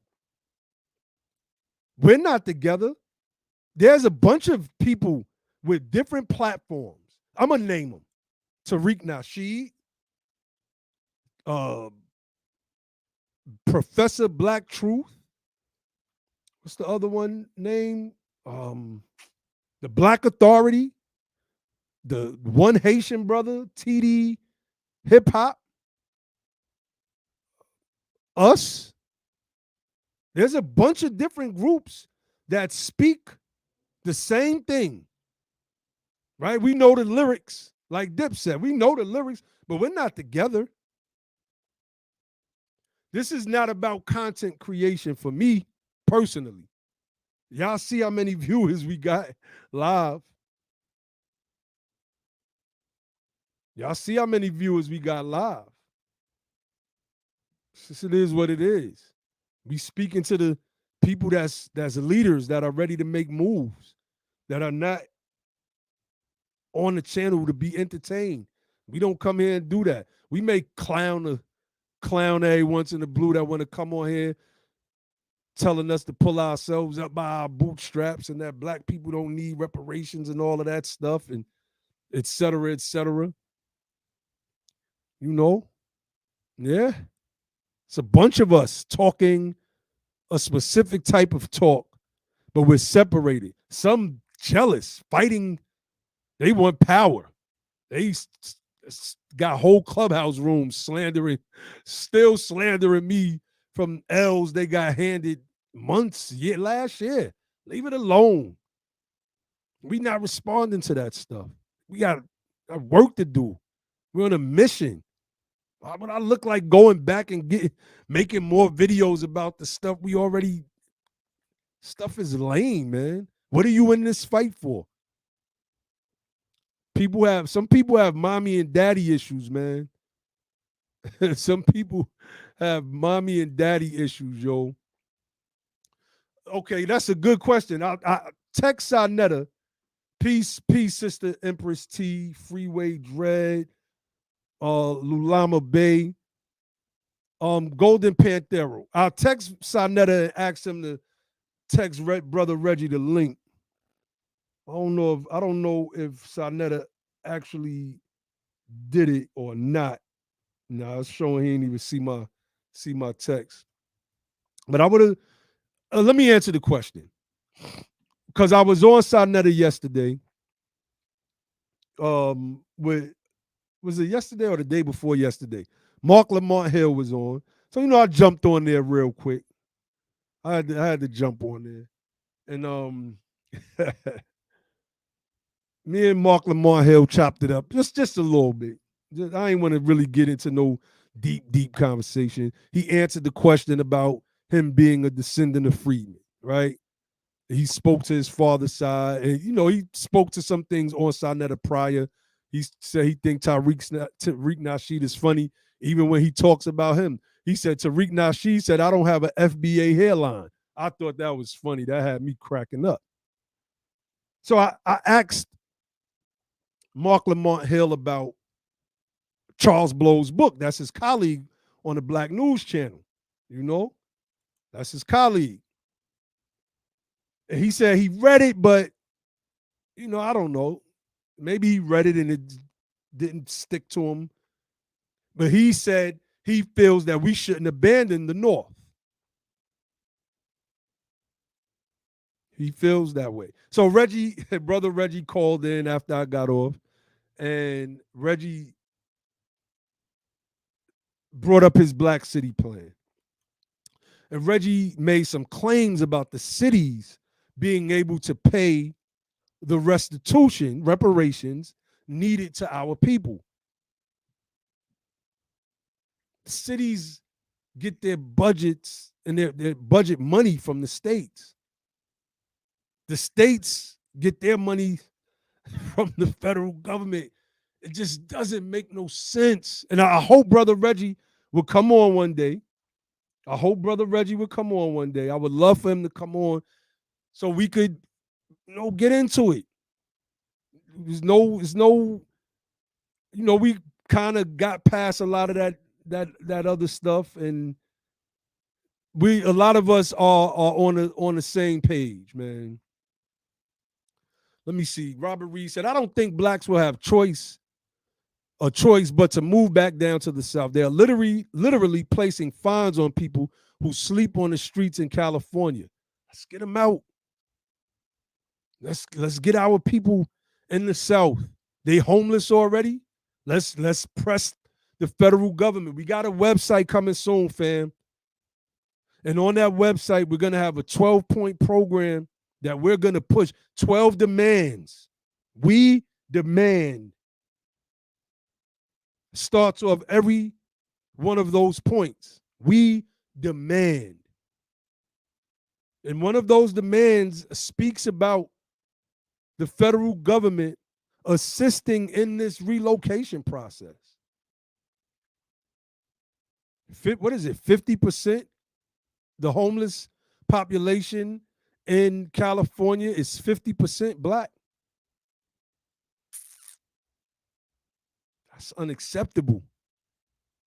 We're not together. There's a bunch of people with different platforms. I'm going to name them. Tariq Nasheed, Professor Black Truth. What's the other one name? The Black Authority. The One Haitian Brother, TD Hip Hop. Us. There's a bunch of different groups that speak the same thing, right? We know the lyrics, like Dipset. We know the lyrics, but we're not together. This is not about content creation for me personally. Y'all see how many viewers we got live. Y'all see how many viewers we got live. It is what it is. We speaking to the people that's leaders that are ready to make moves, that are not on the channel to be entertained. We don't come here and do that. We may clown A once in the blue that want to come on here telling us to pull ourselves up by our bootstraps and that black people don't need reparations and all of that stuff and et cetera, et cetera. You know? Yeah. It's a bunch of us talking a specific type of talk, but we're separated. Some jealous, fighting. They want power. They got whole clubhouse rooms still slandering me from L's they got handed last year. Leave it alone. We not responding to that stuff. We got work to do. We're on a mission. Why would I look like going back and making more videos about the stuff we already? Stuff is lame, man. What are you in this fight for? Some people have mommy and daddy issues, man. Some people have mommy and daddy issues, yo. Okay, that's a good question. I text Sonetta. Peace, Sister Empress T, Freeway Dread, Lulama Bay, Golden Panthero. I'll text Sonetta and ask him to text Brother Reggie the link. I don't know if Sonetta actually did it or not. No, it's showing he didn't even see my text. But I would have. Let me answer the question, because I was on Sonetta yesterday. Was it yesterday or the day before yesterday? Mark Lamont Hill was on, so I jumped on there real quick. I had to jump on there, and me and Mark Lamont Hill chopped it up just a little bit. I ain't want to really get into no deep conversation. He answered the question about him being a descendant of freedmen, right? He spoke to his father's side, and he spoke to some things on Sonetta prior. He said he think Tariq Nasheed is funny, even when he talks about him. He said Tariq Nasheed said, "I don't have an FBA hairline." I thought that was funny. That had me cracking up. So I asked Mark Lamont Hill about Charles Blow's book. That's his colleague on the Black News Channel. That's his colleague. And he said he read it, but I don't know. Maybe he read it and it didn't stick to him. But he said he feels that we shouldn't abandon the North. He feels that way. So Reggie, brother Reggie called in after I got off, and Reggie brought up his Black City plan. And Reggie made some claims about the cities being able to pay the reparations needed to our people. Cities get their budgets and their budget money from the states. The states get their money from the federal government. It just doesn't make no sense. And I hope Brother Reggie will come on one day. I hope Brother Reggie would come on one day. I would love for him to come on so we could, get into it. There's no, we kind of got past a lot of that other stuff, and a lot of us are on the same page, man. Let me see. Robert Reed said, I don't think blacks will have a choice but to move back down to the South. They are literally placing fines on people who sleep on the streets in California. Let's get them out. Let's get our people in the South. They homeless already. Let's press the federal government. We got a website coming soon, fam. And on that website, we're gonna have a 12-point program that we're gonna push. 12 demands. We demand. Starts off every one of those points. We demand. And one of those demands speaks about the federal government assisting in this relocation process. What is it, 50%? The homeless population in California is 50% black. That's unacceptable.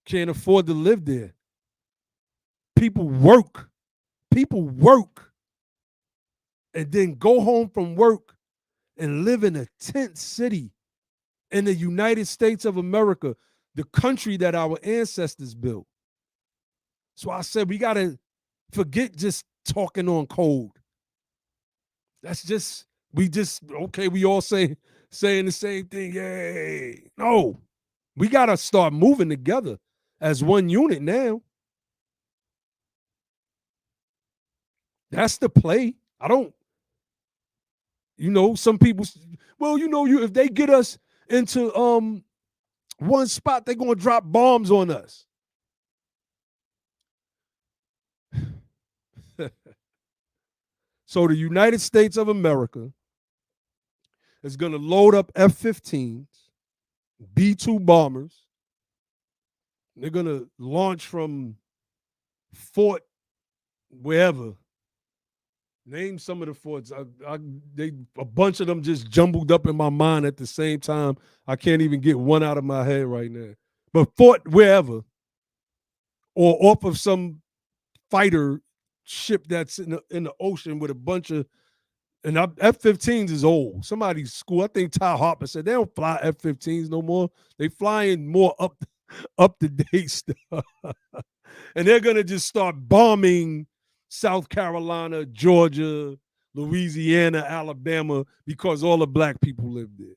Can't afford to live there. People work and then go home from work and live in a tent city in the United States of America, the country that our ancestors built. So I said we got to forget just talking on code. That's just, we all saying the same thing. Yay. No, we got to start moving together as one unit now. That's the play. I don't, some people, well, if they get us into one spot, they're going to drop bombs on us. So the United States of America is going to load up F-15s, B-2 bombers. They're going to launch from Fort wherever. Name some of the forts. A bunch of them just jumbled up in my mind at the same time. I can't even get one out of my head right now. But Fort wherever, or off of some fighter ship that's in the ocean with a bunch of, and F-15s is old. Somebody's school, I think Ty Harper said they don't fly F-15s no more. They flying more up to date stuff. And they're gonna just start bombing South Carolina, Georgia, Louisiana, Alabama, because all the black people live there.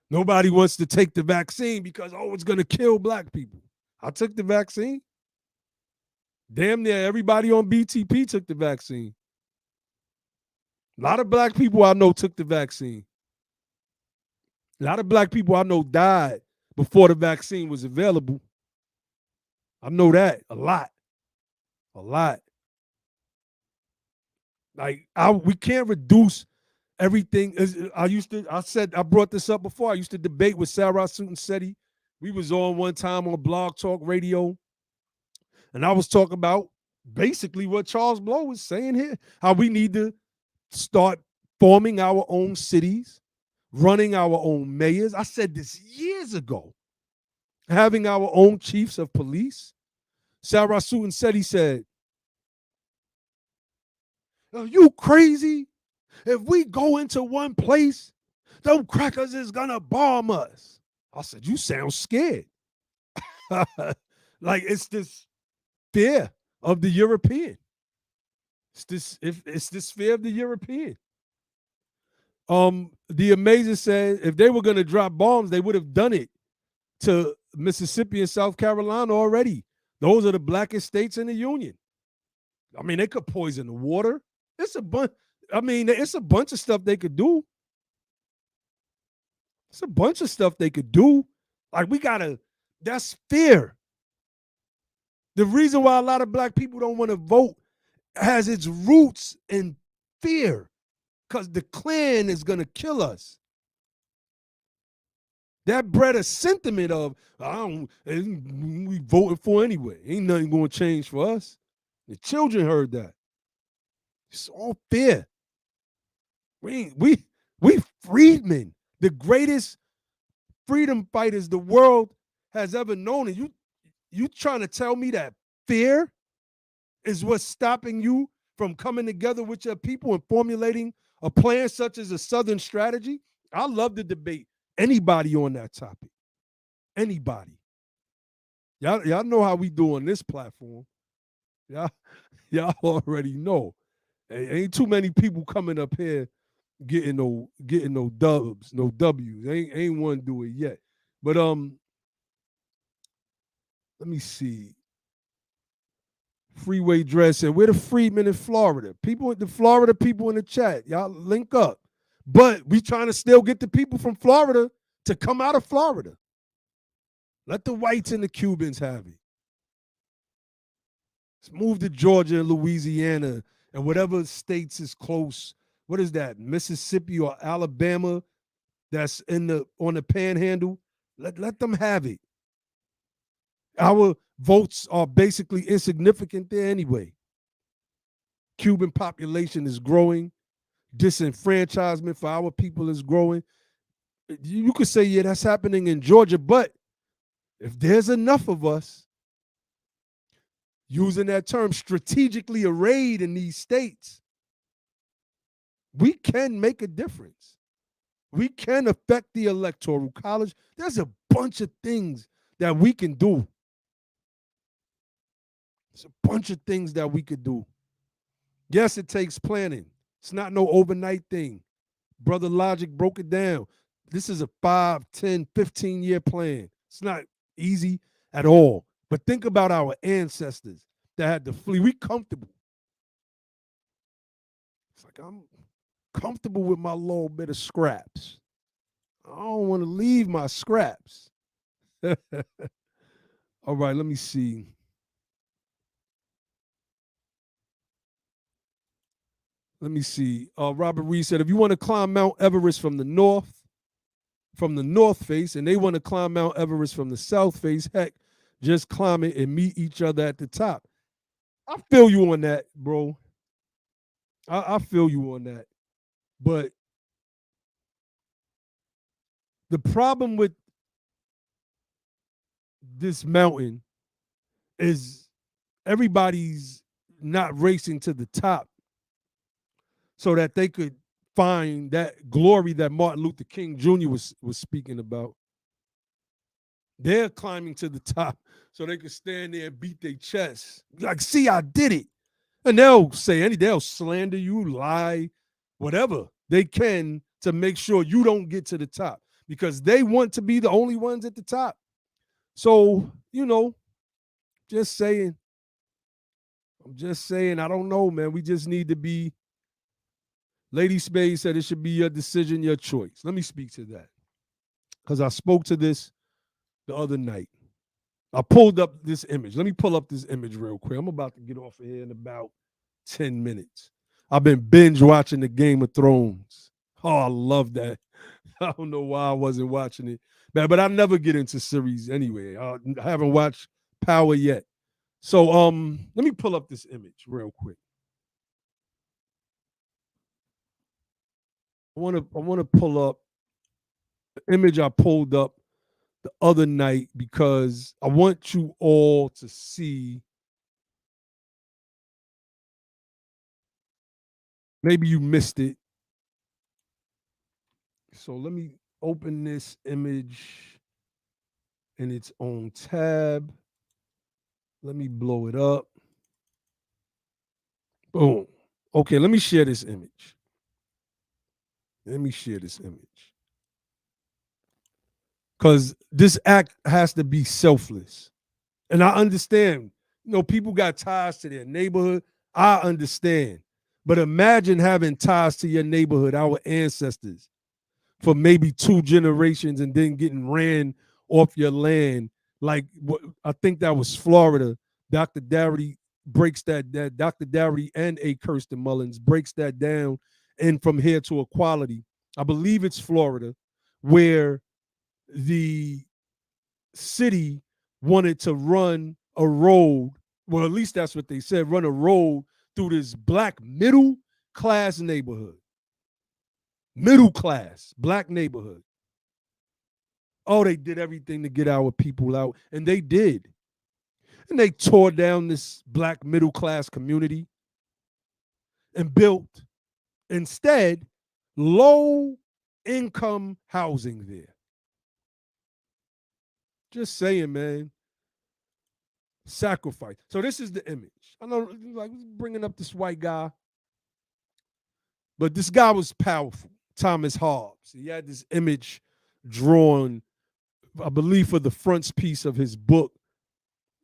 Nobody wants to take the vaccine because, it's going to kill black people. I took the vaccine. Damn near everybody on BTP took the vaccine. A lot of black people I know took the vaccine. A lot of black people I know died before the vaccine was available. I know that a lot. A lot. Like, we can't reduce everything. I brought this up before. I used to debate with Sarah Sutton-Seti. We was on one time on Blog Talk Radio, and I was talking about basically what Charles Blow was saying here, how we need to start forming our own cities, running our own mayors. I said this years ago. Having our own chiefs of police. Sarah Sutton-Seti said, Are you crazy? If we go into one place, them crackers is gonna bomb us. I said, you sound scared. Like it's this fear of the European. It's this fear of the European. The Amazing said if they were gonna drop bombs, they would have done it to Mississippi and South Carolina already. Those are the blackest states in the Union. I mean, they could poison the water. It's a bunch. I mean, it's a bunch of stuff they could do. It's a bunch of stuff they could do. Like we gotta. That's fear. The reason why a lot of black people don't want to vote has its roots in fear, because the Klan is gonna kill us. That bred a sentiment of we voted for anyway. Ain't nothing gonna change for us. The children heard that. It's all fear. We freedmen, the greatest freedom fighters the world has ever known. And you trying to tell me that fear is what's stopping you from coming together with your people and formulating a plan such as a Southern strategy? I love to debate anybody on that topic. Anybody. Y'all know how we do on this platform. Y'all already know. Ain't too many people coming up here getting no dubs, no W's. Ain't one do it yet. But let me see. Freeway Dress said, we're the freedmen in Florida. People, the Florida people in the chat, y'all link up. But we trying to still get the people from Florida to come out of Florida. Let the whites and the Cubans have it. Let's move to Georgia and Louisiana and whatever states is close. What is that? Mississippi or Alabama that's on the panhandle. Let them have it. Our votes are basically insignificant there anyway. Cuban population is growing. Disenfranchisement for our people is growing. You could say, yeah, that's happening in Georgia, but if there's enough of us, using that term, strategically arrayed in these states, we can make a difference. We can affect the Electoral College. There's a bunch of things that we can do. There's a bunch of things that we could do. Yes, it takes planning. It's not no overnight thing. Brother Logic broke it down. This is a 5, 10, 15-year plan. It's not easy at all. But think about our ancestors that had to flee. We comfortable. It's like I'm comfortable with my little bit of scraps. I don't want to leave my scraps. All right, let me see. Robert Reed said, if you want to climb Mount Everest from the north face, and they want to climb Mount Everest from the south face, heck, just climb it and meet each other at the top. I feel you on that, bro. I feel you on that. But the problem with this mountain is everybody's not racing to the top so that they could find that glory that Martin Luther King Jr. was speaking about. They're climbing to the top so they can stand there and beat their chest. Like, see, I did it. And they'll they'll slander you, lie, whatever they can to make sure you don't get to the top because they want to be the only ones at the top. So, just saying. I'm just saying, I don't know, man. We just need to be. Lady Spade said it should be your decision, your choice. Let me speak to that because I spoke to this the other night. I pulled up this image. Let me pull up this image real quick. I'm about to get off of here in about 10 minutes. I've been binge watching the Game of Thrones. Oh, I love that. I don't know why I wasn't watching it. But I never get into series anyway. I haven't watched Power yet. So let me pull up this image real quick. I want to pull up the image I pulled up the other night because I want you all to see Maybe you missed it. So let me open this image in its own tab. Let me blow it up. Boom. Okay, let me share this image. Let me share this image. Because this act has to be selfless. And I understand, people got ties to their neighborhood. I understand. But imagine having ties to your neighborhood, our ancestors, for maybe 2 generations and then getting ran off your land. Like I think that was Florida. Dr. Darity breaks that Dr. Darity and A. Kirsten Mullins breaks that down. And from here to equality, I believe it's Florida, where the city wanted to run a road. Well, at least that's what they said, run a road through this black middle class neighborhood. Middle class, black neighborhood. Oh, they did everything to get our people out, and they did. And they tore down this black middle class community and built instead low income housing there. Just saying, man. Sacrifice. So this is the image. I know, like, bringing up this white guy, but this guy was powerful. Thomas Hobbes. He had this image drawn, I believe, for the frontispiece of his book.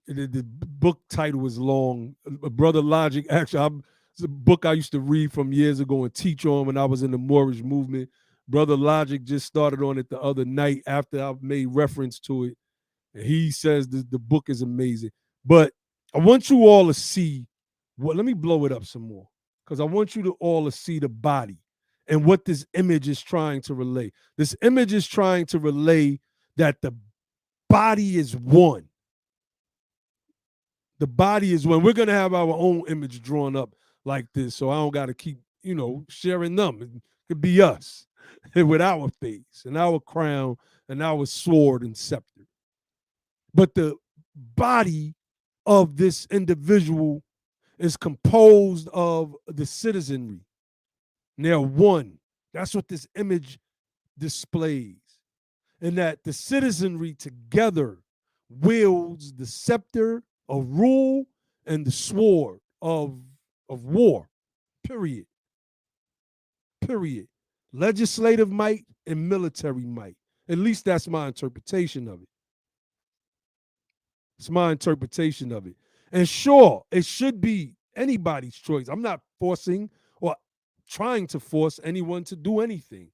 The book title is long. Brother Logic, actually, it's a book I used to read from years ago and teach on when I was in the Moorish movement. Brother Logic just started on it the other night after I made reference to it. And he says the book is amazing. But I want you all to see let me blow it up some more, because I want you to all to see the body and what this image is trying to relay. This image is trying to relay that the body is one. The body is one. We're going to have our own image drawn up like this, so I don't got to keep, sharing them. It could be us with our face and our crown and our sword and scepter. But the body of this individual is composed of the citizenry. And they're one. That's what this image displays. And that the citizenry together wields the scepter of rule and the sword of war. Period. Period. Legislative might and military might. At least that's my interpretation of it. It's my interpretation of it. And sure, it should be anybody's choice. I'm not forcing or trying to force anyone to do anything.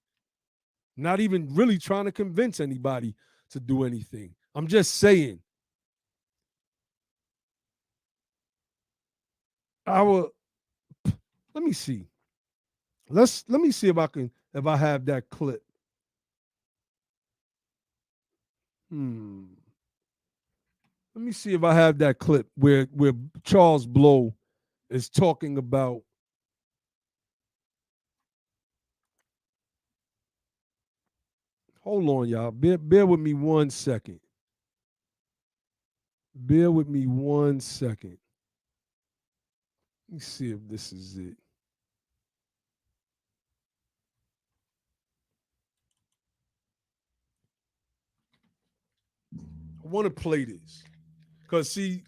Not even really trying to convince anybody to do anything. I'm just saying let me see. Let me see if I have that clip. Let me see if I have that clip where Charles Blow is talking about. Hold on, y'all. Bear with me 1 second. Bear with me 1 second. Let me see if this is it. I want to play this. Because, see,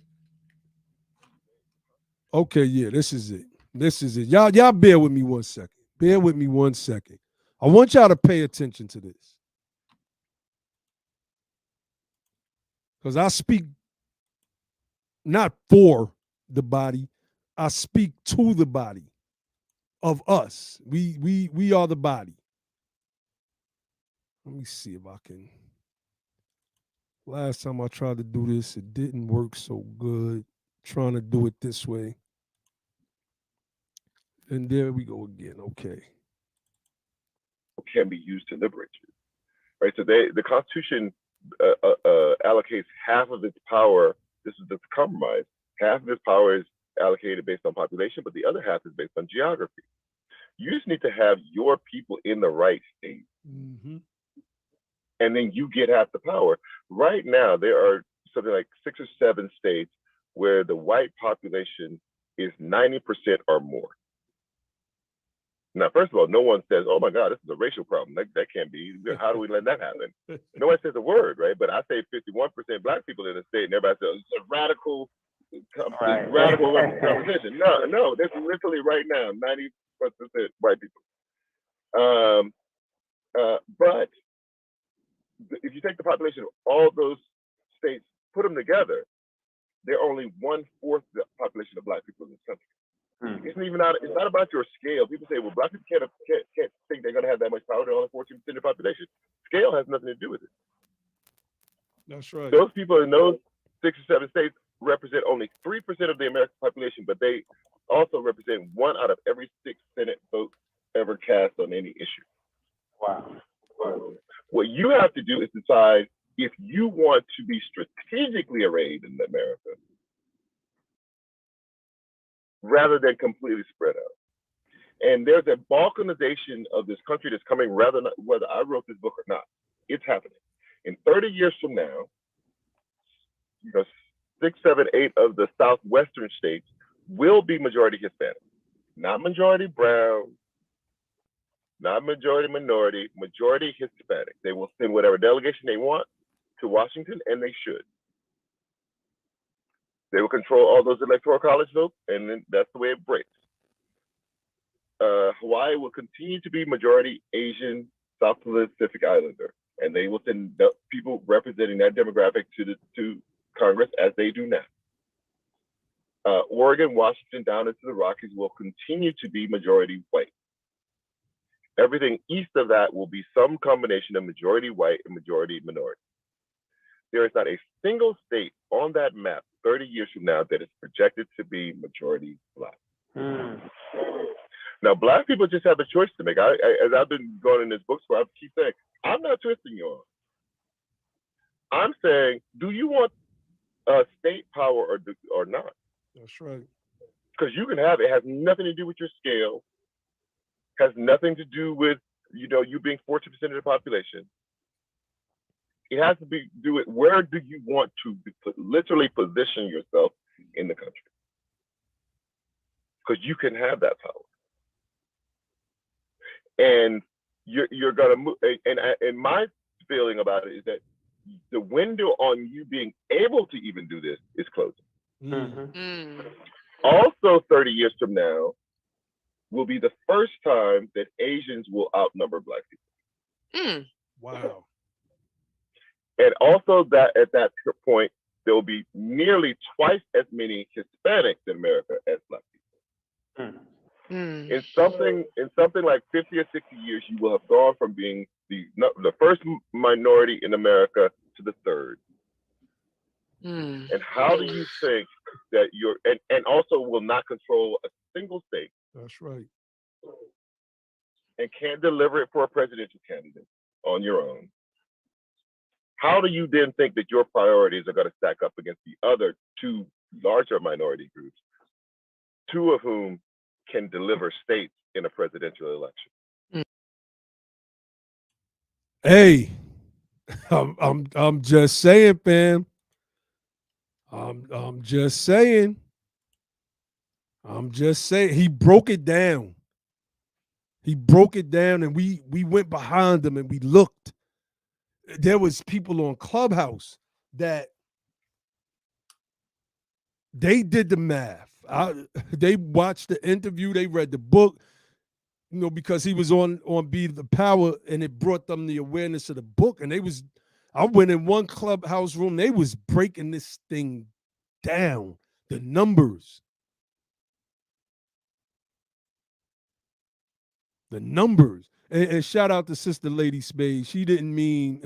okay, yeah, this is it. This is it. Y'all bear with me 1 second. Bear with me 1 second. I want y'all to pay attention to this. Because I speak not for the body, I speak to the body of us. We are the body. Let me see if I can. Last time I tried to do this, it didn't work so good. Trying to do it this way. And there we go again. Okay. Can be used to liberate you, right? So the Constitution allocates half of its power. This is the compromise. Half of its power is allocated based on population, but the other half is based on geography. You just need to have your people in the right state. Mm-hmm. And then you get half the power. Right now, there are something like 6 or 7 states where the white population is 90% or more. Now, first of all, no one says, "Oh my God, this is a racial problem." That can't be. How do we let that happen? No one says a word, right? But I say 51% Black people in the state, and everybody says it's a radical, radical conversation. No, that's literally right now 90% white people. But if you take the population of all those states, put them together, they're only 1/4 the population of Black people in this country. It's not about your scale. People say, well, Black people can't think they're going to have that much power. They're only 14% of the population. Scale has nothing to do with it. That's right. Those people in those 6 or 7 states represent only 3% of the American population, but they also represent 1 out of every 6 Senate votes ever cast on any issue. Wow. What you have to do is decide if you want to be strategically arrayed in America rather than completely spread out. And there's a balkanization of this country that's coming whether I wrote this book or not. It's happening. In 30 years from now, 6, 7, 8 of the southwestern states will be majority Hispanic, not majority brown, not majority minority, majority Hispanic. They will send whatever delegation they want to Washington, and they should. They will control all those electoral college votes, and then that's the way it breaks. Hawaii will continue to be majority Asian, South Pacific Islander, and they will send people representing that demographic to Congress as they do now. Oregon, Washington, down into the Rockies will continue to be majority white. Everything east of that will be some combination of majority white and majority minority. There is not a single state on that map 30 years from now that is projected to be majority Black. Now, Black people just have a choice to make. As I've been going in this book, I keep saying, I'm not twisting you on. I'm saying, do you want state power or not? That's right. Because you can have it. It has nothing to do with your scale. Has nothing to do with you being 40% of the population. It has to do with where do you want to literally position yourself in the country, because you can have that power, and you're gonna move. And my feeling about it is that the window on you being able to even do this is closing. Also, 30 years from now will be the first time that Asians will outnumber Black people. Wow. And also that at that point, there will be nearly twice as many Hispanics in America as Black people. In something like 50 or 60 years, you will have gone from being the first minority in America to the third. And how do you think that and also will not control a single state? That's right. And can't deliver it for a presidential candidate on your own. How do you then think that your priorities are going to stack up against the other 2 larger minority groups, 2 of whom can deliver states in a presidential election? Hey, I'm just saying, fam. I'm just saying. He broke it down. And we went behind him and we looked. There was people on Clubhouse that they did the math. They watched the interview, they read the book, because he was on BETHEPOWER, and it brought them the awareness of the book. And I went in one Clubhouse room, they was breaking this thing down, the numbers. And shout out to Sister Lady Spade. She didn't mean,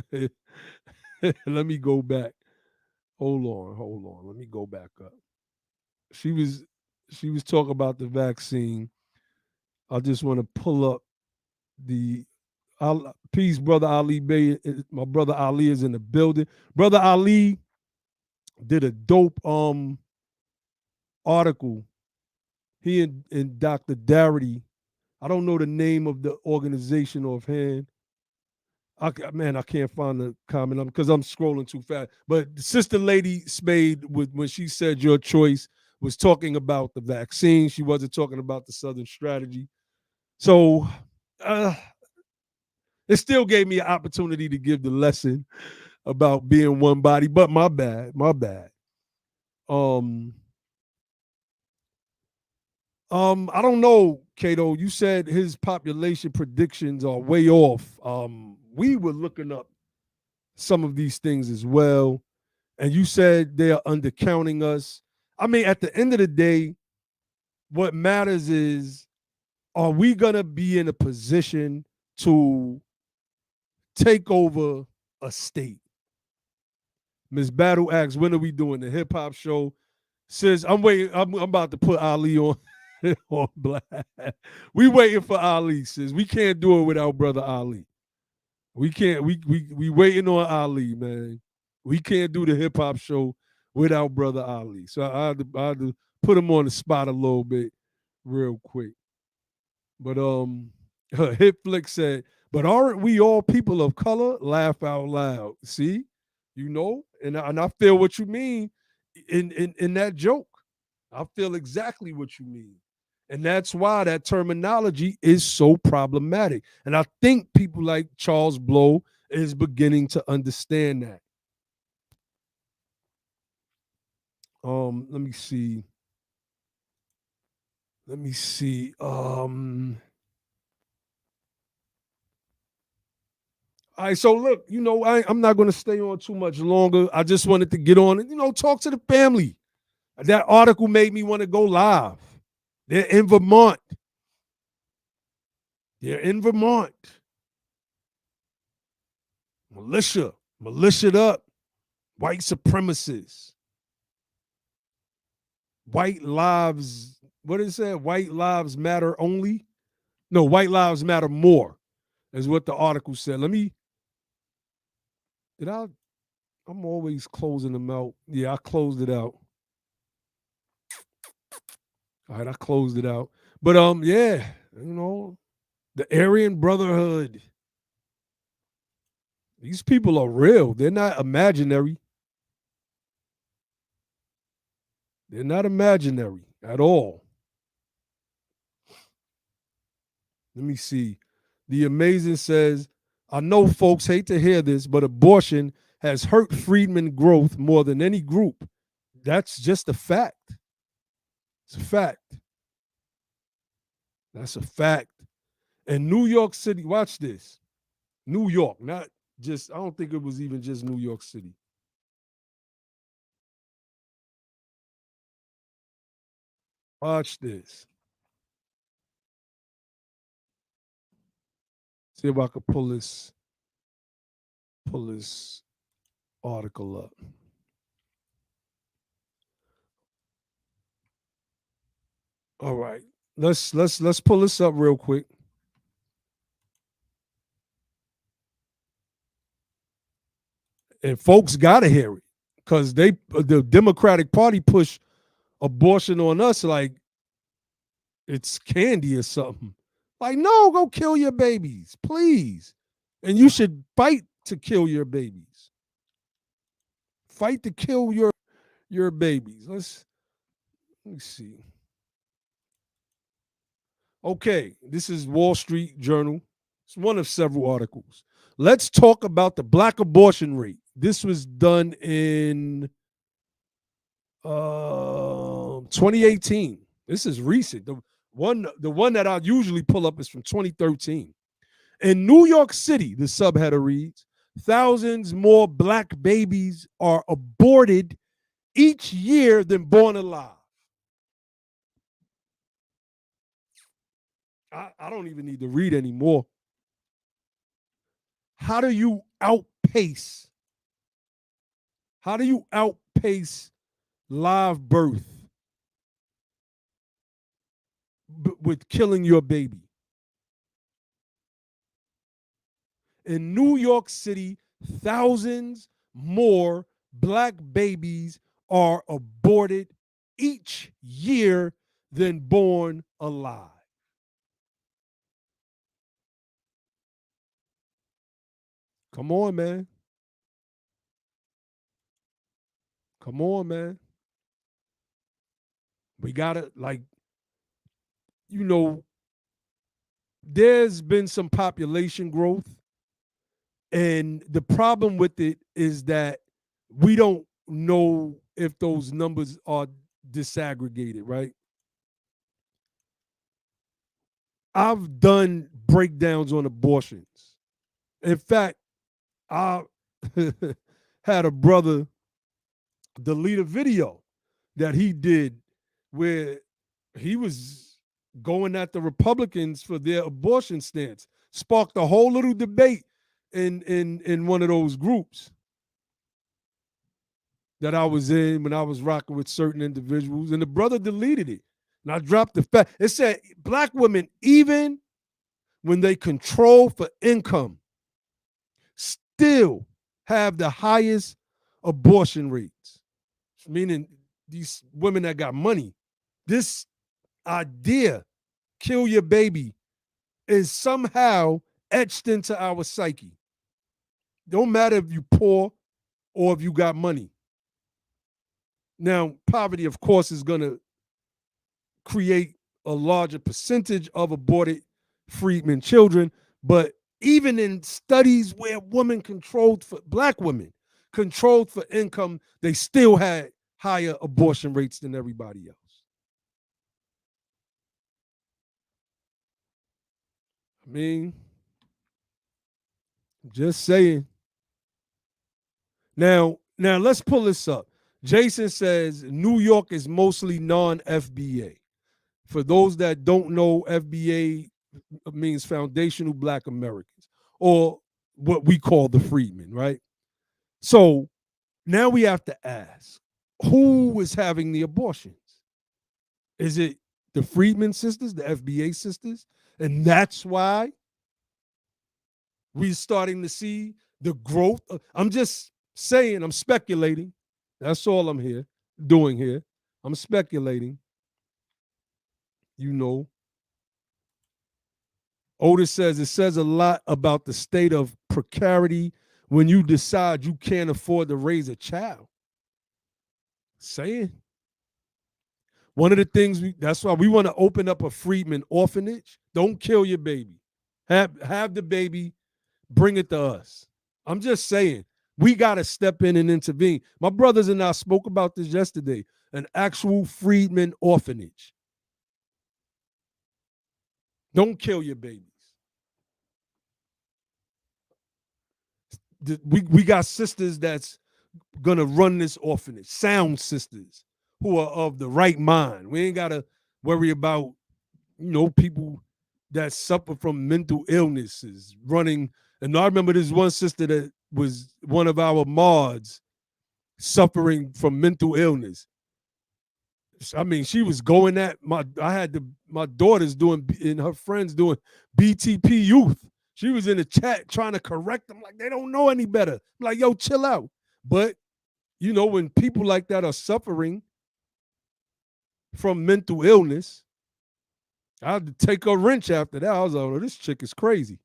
let me go back. Hold on. Let me go back up. She was talking about the vaccine. I just want to pull up peace, Brother Ali Bey. My brother Ali is in the building. Brother Ali did a dope article. He and Dr. Darity. I don't know the name of the organization offhand. I can't find the comment because I'm scrolling too fast. But Sister Lady Spade, when she said your choice, was talking about the vaccine. She wasn't talking about the Southern strategy. So uh, it still gave me an opportunity to give the lesson about being one body, but my bad, my bad. Um, I don't know, Cato. You said his population predictions are way off. We were looking up some of these things as well, and you said they are undercounting us. I mean, at the end of the day, what matters is, are we gonna be in a position to take over a state? Miss Battle asks, when are we doing the hip hop show? Says, I'm waiting. I'm about to put Ali on on black. We waiting for Ali. Says we can't do it without brother Ali. We can't. We waiting on Ali, man. We can't do the hip hop show without brother Ali. So I had to put him on the spot a little bit, real quick. But Hit Flick said, "But aren't we all people of color?" Laugh out loud. See, and I feel what you mean in that joke. I feel exactly what you mean. And that's why that terminology is so problematic. And I think people like Charles Blow is beginning to understand that. Let me see. Let me see. All right, so look, I'm not going to stay on too much longer. I just wanted to get on and, talk to the family. That article made me want to go live. They're in Vermont. They're in Vermont. Militia'd up, white supremacists, white lives. What is that? White lives matter only? No, white lives matter more, is what the article said. Did I? I'm always closing them out. Yeah, I closed it out. All right, I closed it out. But yeah, the Aryan Brotherhood. These people are real. They're not imaginary. They're not imaginary at all. Let me see. The Amazing says, I know folks hate to hear this, but abortion has hurt freedmen growth more than any group. That's just a fact. It's a fact. That's a fact. And New York City, watch this. New York, not just, I don't think it was even just New York City. Watch this. See if I can pull this article up. All right. Let's pull this up real quick. And folks gotta hear it. Because the Democratic Party push abortion on us like it's candy or something. Like, no, go kill your babies, please. And you should fight to kill your babies. Fight to kill your babies. Let me see. Okay, this is Wall Street Journal. It's one of several articles. Let's talk about the black abortion rate. This was done in 2018. This is recent. The one that I usually pull up is from 2013. In New York City, the subheader reads, thousands more black babies are aborted each year than born alive. I don't even need to read anymore. How do you outpace? How do you outpace live birth with killing your baby? In New York City, thousands more black babies are aborted each year than born alive. Come on, man. Come on, man. We gotta, like, you know, there's been some population growth, and the problem with it is that we don't know if those numbers are disaggregated, right? I've done breakdowns on abortions. In fact, I had a brother delete a video that he did where he was going at the Republicans for their abortion stance. Sparked a whole little debate in one of those groups that I was in when I was rocking with certain individuals, and the brother deleted it. And I dropped the fact. It said black women, even when they control for income, still have the highest abortion rates. Meaning these women that got money. This idea, kill your baby, is somehow etched into our psyche. Don't matter if you poor or if you got money. Now, poverty, of course, is going to create a larger percentage of aborted freedmen children, but even in studies where women controlled for black women controlled for income, they still had higher abortion rates than everybody else. I mean, just saying. Now let's pull this up. Jason says New York is mostly non-FBA. For those that don't know, FBA means Foundational Black Americans, or what we call the freedmen, right? So now we have to ask, who is having the abortions? Is it the freedmen sisters, the FBA sisters? And that's why we're starting to see the growth. I'm just saying, I'm speculating. That's all I'm doing here. I'm speculating. You know, Otis says it says a lot about the state of precarity when you decide you can't afford to raise a child. Saying. One of the things that's why we want to open up a freedman orphanage. Don't kill your baby. Have the baby, bring it to us. I'm just saying, we got to step in and intervene. My brothers and I spoke about this yesterday, an actual freedman orphanage. Don't kill your babies. We got sisters that's going to run this orphanage, sound sisters who are of the right mind. We ain't got to worry about, people that suffer from mental illnesses running. And I remember this one sister that was one of our mods suffering from mental illness. I mean, she was going at my daughters doing and her friends doing BTP youth. She was in the chat trying to correct them like they don't know any better. I'm like, yo, chill out. But when people like that are suffering from mental illness, I had to take a wrench after that. I was like, oh, this chick is crazy.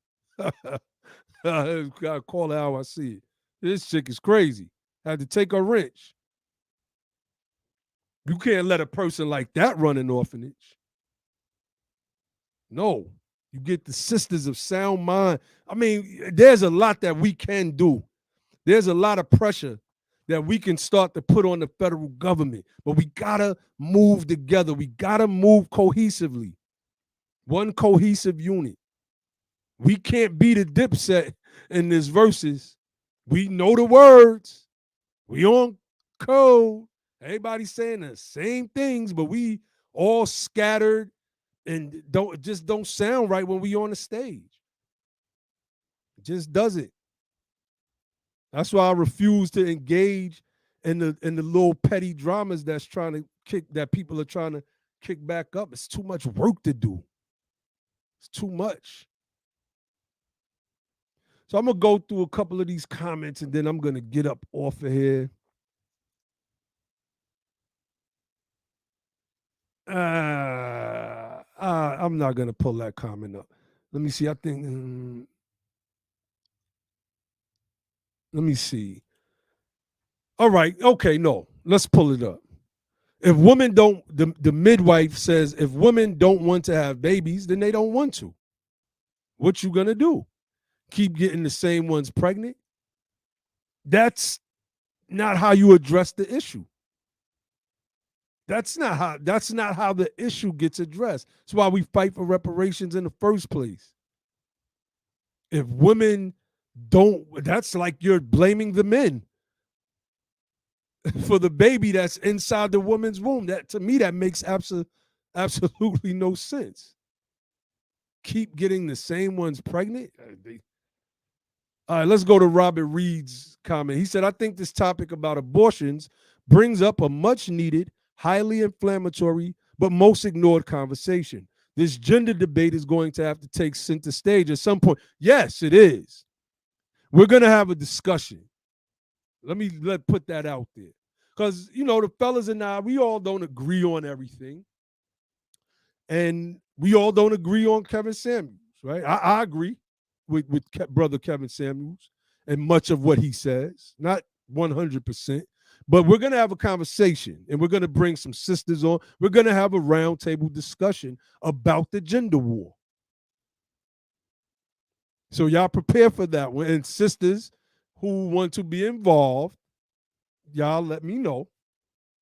I call it how I see it. This chick is crazy. I had to take a wrench. You can't let a person like that run an orphanage. No. You get the sisters of sound mind. I mean, there's a lot that we can do. There's a lot of pressure that we can start to put on the federal government. But we got to move together. We got to move cohesively. One cohesive unit. We can't be the Dipset in this verses. We know the words. We on code. Everybody's saying the same things, but we all scattered and don't sound right when we on the stage. It just doesn't. That's why I refuse to engage in the little petty dramas that people are trying to kick back up. It's too much work to do. It's too much. So I'm going to go through a couple of these comments and then I'm going to get up off of here. I'm not going to pull that comment up. Let me see. I think, let me see. All right. Okay. No, let's pull it up. If women don't, the midwife says if women don't want to have babies, then they don't want to. What you gonna do? Keep getting the same ones pregnant? That's not how you address the issue. That's not how the issue gets addressed. That's why we fight for reparations in the first place. If women don't, that's like you're blaming the men for the baby that's inside the woman's womb. That, to me, that makes absolutely no sense. Keep getting the same ones pregnant. All right, let's go to Robert Reed's comment. He said, I think this topic about abortions brings up a much needed, highly inflammatory, but most ignored conversation. This gender debate is going to have to take center stage at some point. Yes, it is. We're going to have a discussion. Let me put that out there. Because, the fellas and I, we all don't agree on everything. And we all don't agree on Kevin Samuels, right? I agree with brother Kevin Samuels and much of what he says, not 100%, but we're going to have a conversation and we're going to bring some sisters on. We're going to have a roundtable discussion about the gender war. So y'all prepare for that one. And sisters who want to be involved, y'all let me know.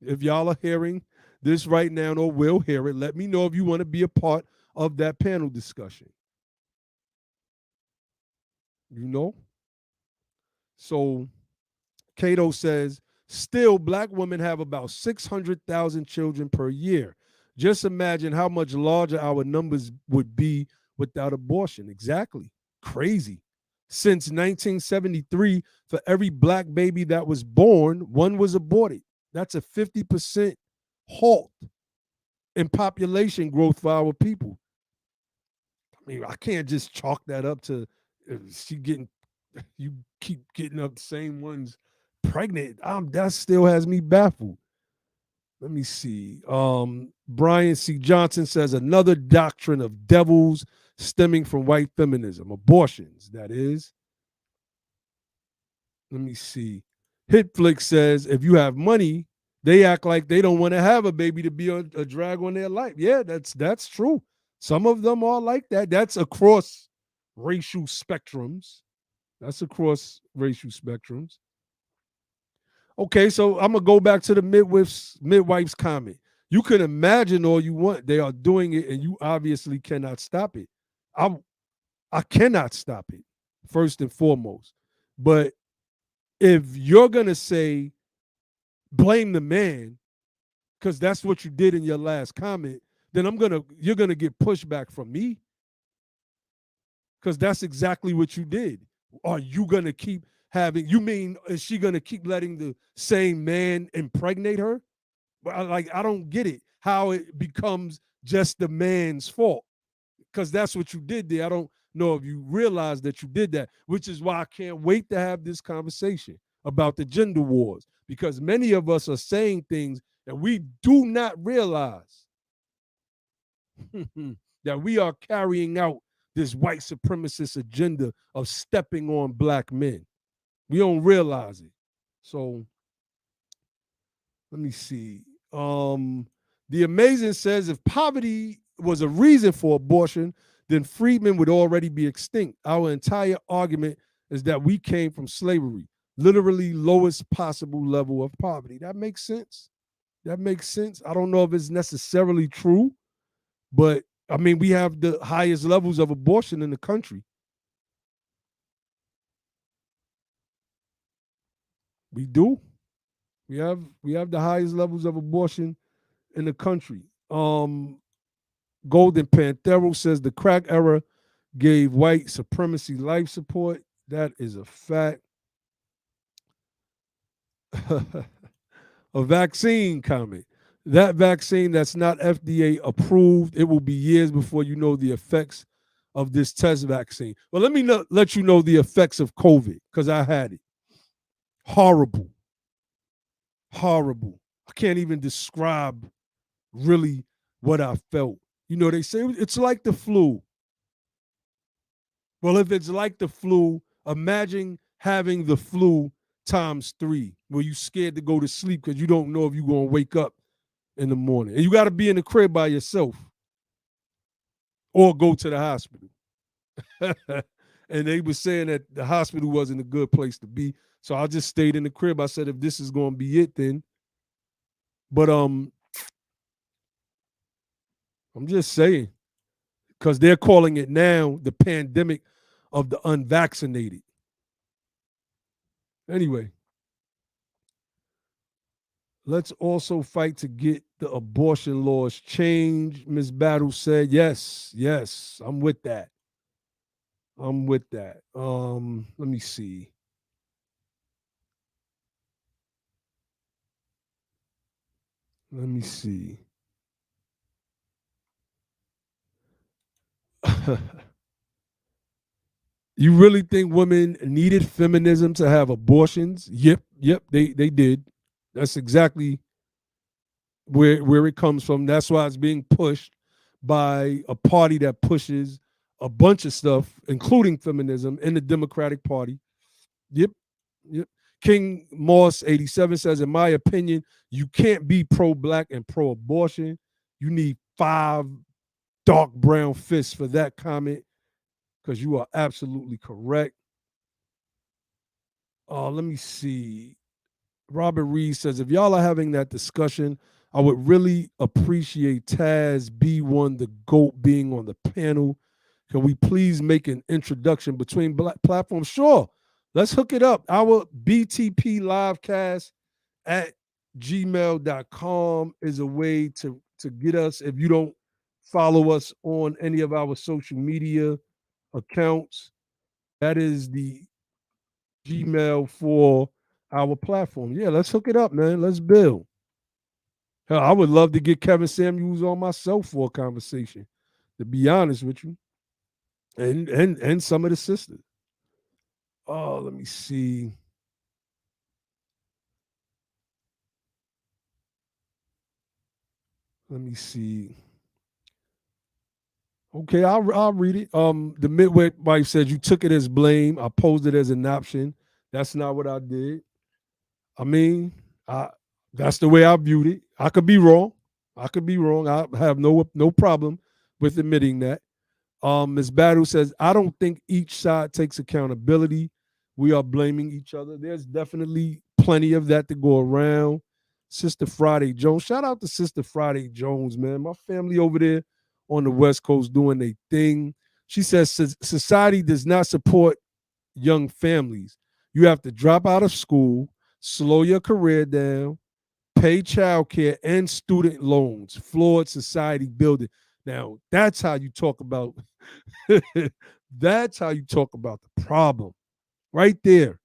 If y'all are hearing this right now or will hear it, let me know if you want to be a part of that panel discussion. So Cato says, still, black women have about 600,000 children per year. Just imagine how much larger our numbers would be without abortion. Exactly. Crazy. Since 1973, for every black baby that was born, one was aborted. That's a 50% halt in population growth for our people. I mean, I can't just chalk that up to you keep getting up the same ones pregnant. That still has me baffled. Let me see. Brian C. Johnson says another doctrine of devils stemming from white feminism, abortions, that is. Let me see. Hitflix says if you have money, they act like they don't want to have a baby to be a drag on their life. Yeah, that's true. Some of them are like that. That's across racial spectrums. Okay, so I'm gonna go back to the midwife's comment. You can imagine all you want. They are doing it, and you obviously cannot stop it. I cannot stop it, first and foremost. But if you're gonna say blame the man, because that's what you did in your last comment, then you're gonna get pushback from me. Because that's exactly what you did. Are you gonna keep having? You mean is she gonna keep letting the same man impregnate her? I don't get it. How it becomes just the man's fault? Because that's what you did there. I don't know if you realize that you did that, which is why I can't wait to have this conversation about the gender wars. Because many of us are saying things that we do not realize that we are carrying out this white supremacist agenda of stepping on black men. We don't realize it. So let me see. The Amazing says if poverty was a reason for abortion, then freedmen would already be extinct. Our entire argument is that we came from slavery, literally lowest possible level of poverty. That makes sense. I don't know if it's necessarily true, but I mean, we have the highest levels of abortion in the country. We do. We have the highest levels of abortion in the country. Golden Panthero says the crack era gave white supremacy life support. That is a fact. A vaccine comment. That vaccine that's not FDA approved, it will be years before you know the effects of this test vaccine. Well, let me let you know the effects of COVID because I had it. Horrible. Horrible. I can't even describe really what I felt. They say it's like the flu. Well, if it's like the flu, imagine having the flu times 3, where you scared to go to sleep because you don't know if you're going to wake up in the morning. And you got to be in the crib by yourself or go to the hospital. And they were saying that the hospital wasn't a good place to be. So I just stayed in the crib. I said, if this is going to be it, then. But I'm just saying, because they're calling it now the pandemic of the unvaccinated. Anyway, let's also fight to get the abortion laws changed. Ms. Battle said, yes, I'm with that. I'm with that. Let me see. Let me see. You really think women needed feminism to have abortions? Yep, they did. That's exactly where it comes from. That's why it's being pushed by a party that pushes a bunch of stuff, including feminism, in the Democratic Party. Yep, yep. King Moss 87 says, in my opinion, you can't be pro-black and pro-abortion. You need 5 dark brown fists for that comment, because you are absolutely correct. Let me see. Robert Reed says, if y'all are having that discussion, I would really appreciate Taz B1, the GOAT, being on the panel. Can we please make an introduction between black platforms? Sure. Let's hook it up. Our BTP livecast at gmail.com is a way to get us. If you don't follow us on any of our social media accounts, that is the Gmail for our platform. Yeah, let's hook it up, man. Let's build. Hell, I would love to get Kevin Samuels on myself for a conversation, to be honest with you. And some of the sisters. Oh, let me see. Let me see. Okay, I'll read it. The midway wife says you took it as blame. I posed it as an option. That's not what I did. I mean, I that's the way I viewed it. I could be wrong. I could be wrong. I have no problem with admitting that. Ms. Battle says, I don't think each side takes accountability. We are blaming each other. There's definitely plenty of that to go around. Sister Friday Jones. Shout out to Sister Friday Jones, man. My family over there on the West Coast doing their thing. She says society does not support young families. You have to drop out of school, slow your career down, pay child care and student loans, flawed society building. Now, that's how you talk about that's how you talk about the problem. Right there.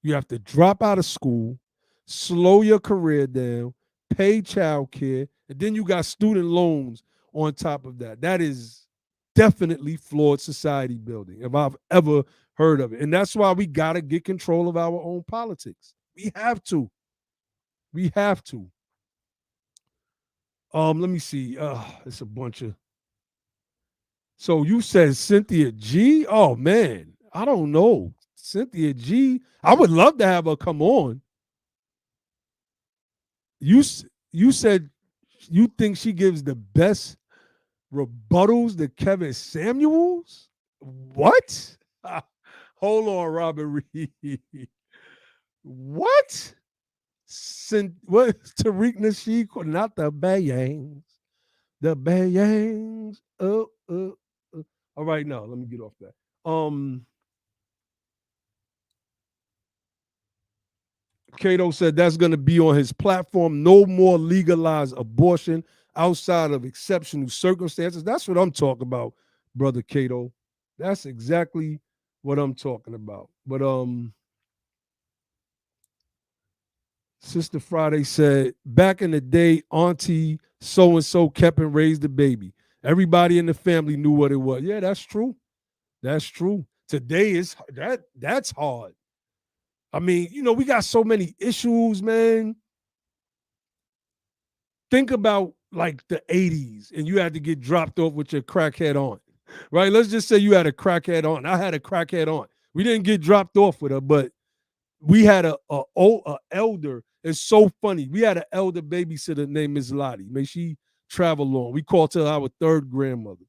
You have to drop out of school, slow your career down, pay child care, and then you got student loans on top of that. That is definitely flawed society building, if I've ever heard of it. And that's why we got to get control of our own politics. We have to. We have to. Let me see. It's a bunch of. So you said Cynthia G? Oh man, I don't know. Cynthia G. I would love to have her come on. You you said you think she gives the best rebuttals to Kevin Samuels? What? Hold on, Robert Reed. What? What? Tariq Nasheed, not the Bayangs. The Bayangs. All right, now let me get off that. Cato said that's going to be on his platform. No more legalized abortion outside of exceptional circumstances. That's what I'm talking about, brother Cato. That's exactly what I'm talking about. But Sister Friday said, back in the day, Auntie so and so kept and raised the baby. Everybody in the family knew what it was. Yeah, that's true. That's true. Today is that's hard. I mean, we got so many issues, man. Think about like the 80s and you had to get dropped off with your crackhead aunt, right? Let's just say you had a crackhead aunt. I had a crackhead aunt. We didn't get dropped off with her, but we had a elder. It's so funny. We had an elder babysitter named Miss Lottie. May she travel on. We called her our third grandmother.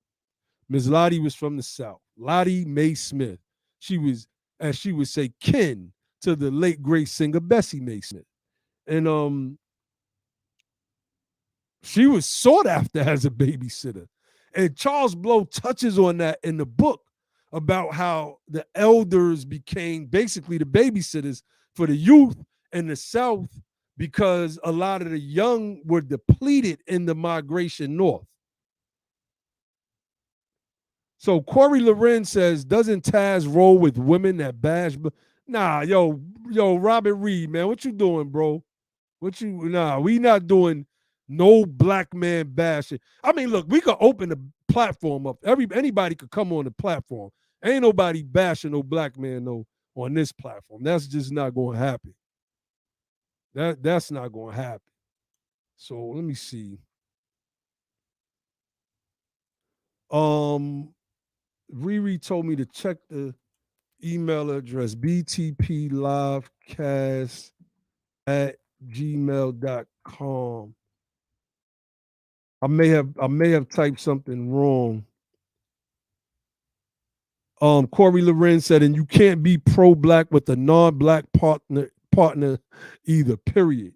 Miss Lottie was from the South. Lottie Mae Smith. She was, as she would say, kin to the late great singer Bessie Mae Smith. And she was sought after as a babysitter. And Charles Blow touches on that in the book about how the elders became basically the babysitters for the youth in the South because a lot of the young were depleted in the migration north. So Corey Loren says, doesn't Taz roll with women that bash? Nah, yo, Robert Reed, man, what you doing, bro? We not doing no black man bashing. I mean, look, we could open the platform up. Anybody could come on the platform. Ain't nobody bashing no black man no on this platform. That's just not going to happen. That's not going to happen. So let me see. Riri told me to check the email address btplivecast@gmail.com. I may have typed something wrong. Corey Loren said, and you can't be pro-black with a non-black partner either. Period.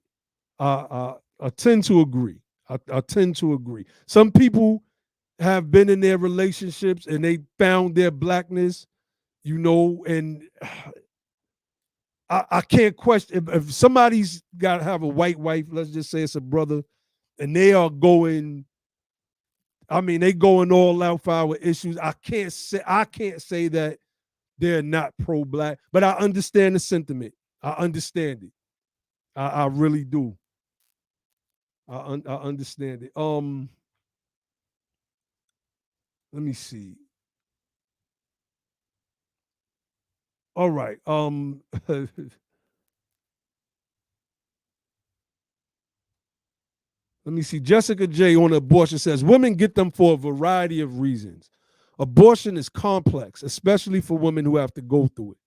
I tend to agree. I tend to agree. Some people have been in their relationships and they found their blackness, and I can't question if somebody's got to have a white wife. Let's just say it's a brother, and they are going. I mean, they going all out for our issues. I can't say that they're not pro-black, but I understand the sentiment. I understand it. I really do. I understand it. Let me see. All right. Let me see. Jessica J on abortion says women get them for a variety of reasons. Abortion is complex, especially for women who have to go through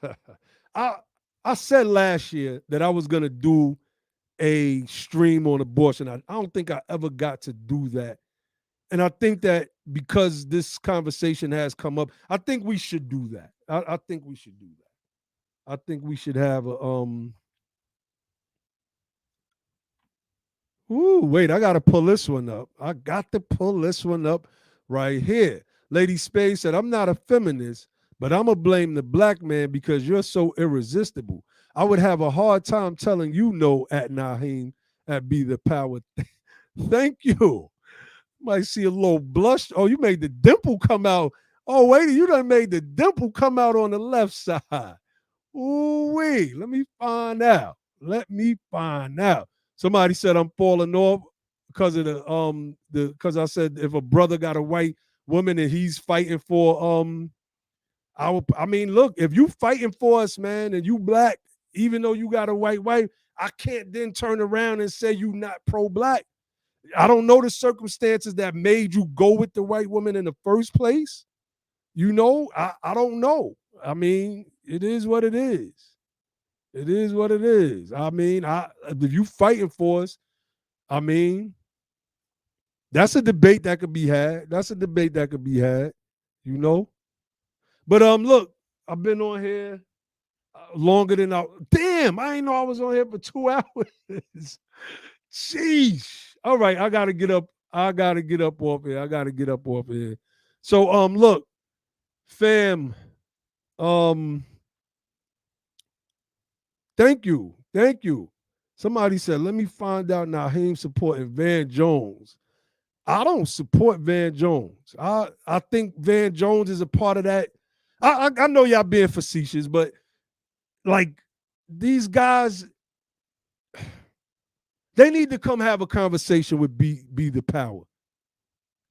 it. I said last year that I was gonna do a stream on abortion. I don't think I ever got to do that. And I think that because this conversation has come up, I think we should do that. I think we should do that. I think we should have a Ooh, wait, I gotta pull this one up. I got to pull this one up right here. Lady Spade said, I'm not a feminist, but I'm gonna blame the black man because you're so irresistible. I would have a hard time telling you no at Naheem at Be the Power. Thank you. Might see a little blush. Oh, you made the dimple come out. Oh, wait, you done made the dimple come out on the left side. Ooh, wait, let me find out. Let me find out. Somebody said I'm falling off because of because I said if a brother got a white woman and he's fighting for I mean, look, if you fighting for us, man, and you black, even though you got a white wife, I can't then turn around and say you not pro-black. I don't know the circumstances that made you go with the white woman in the first place. I don't know. I mean, it is what it is. It is what it is. I mean, if you fighting for us, I mean, that's a debate that could be had. That's a debate that could be had, you know. But look, I've been on here longer than damn, I didn't know I was on here for 2 hours. Sheesh. All right, I gotta get up. I gotta get up off here. I gotta get up off here. So look, fam, thank you. Thank you. Somebody said, let me find out Naheem supporting Van Jones. I don't support Van Jones. I think Van Jones is a part of that. I know y'all being facetious, but like these guys, they need to come have a conversation with Be the Power.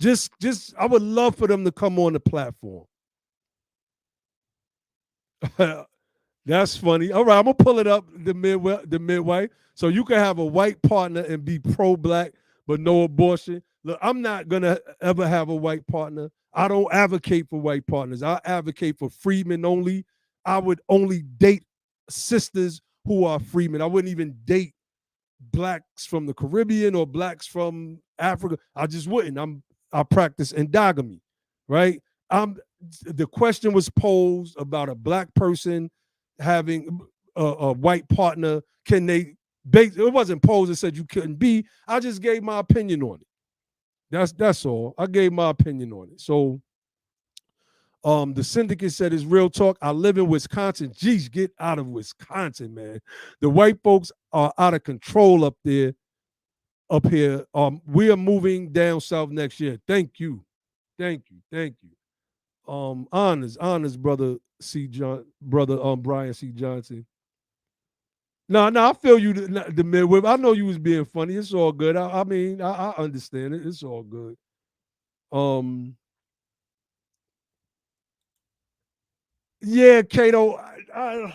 Just I would love for them to come on the platform. That's funny. All right, I'm gonna pull it up the midway, so you can have a white partner and be pro-black but no abortion. Look, I'm not gonna ever have a white partner. I don't advocate for white partners. I advocate for freedmen only. I would only date sisters who are freedmen. I wouldn't even date blacks from the Caribbean or blacks from Africa. I just wouldn't. I practice endogamy, right? The question was posed about a black person having a white partner. Can they? It wasn't posed and said you couldn't be. I just gave my opinion on it. That's all. I gave my opinion on it. So the syndicate said it's real talk. I live in Wisconsin. Geez, get out of Wisconsin, man. The white folks are out of control up there, up here. We are moving down south next year. Thank you. Thank you. Thank you. Honors, brother C. John, brother Brian C. Johnson. No, I feel you the midway. I know you was being funny. It's all good. I mean, I understand it. It's all good. Um, yeah, Kato, I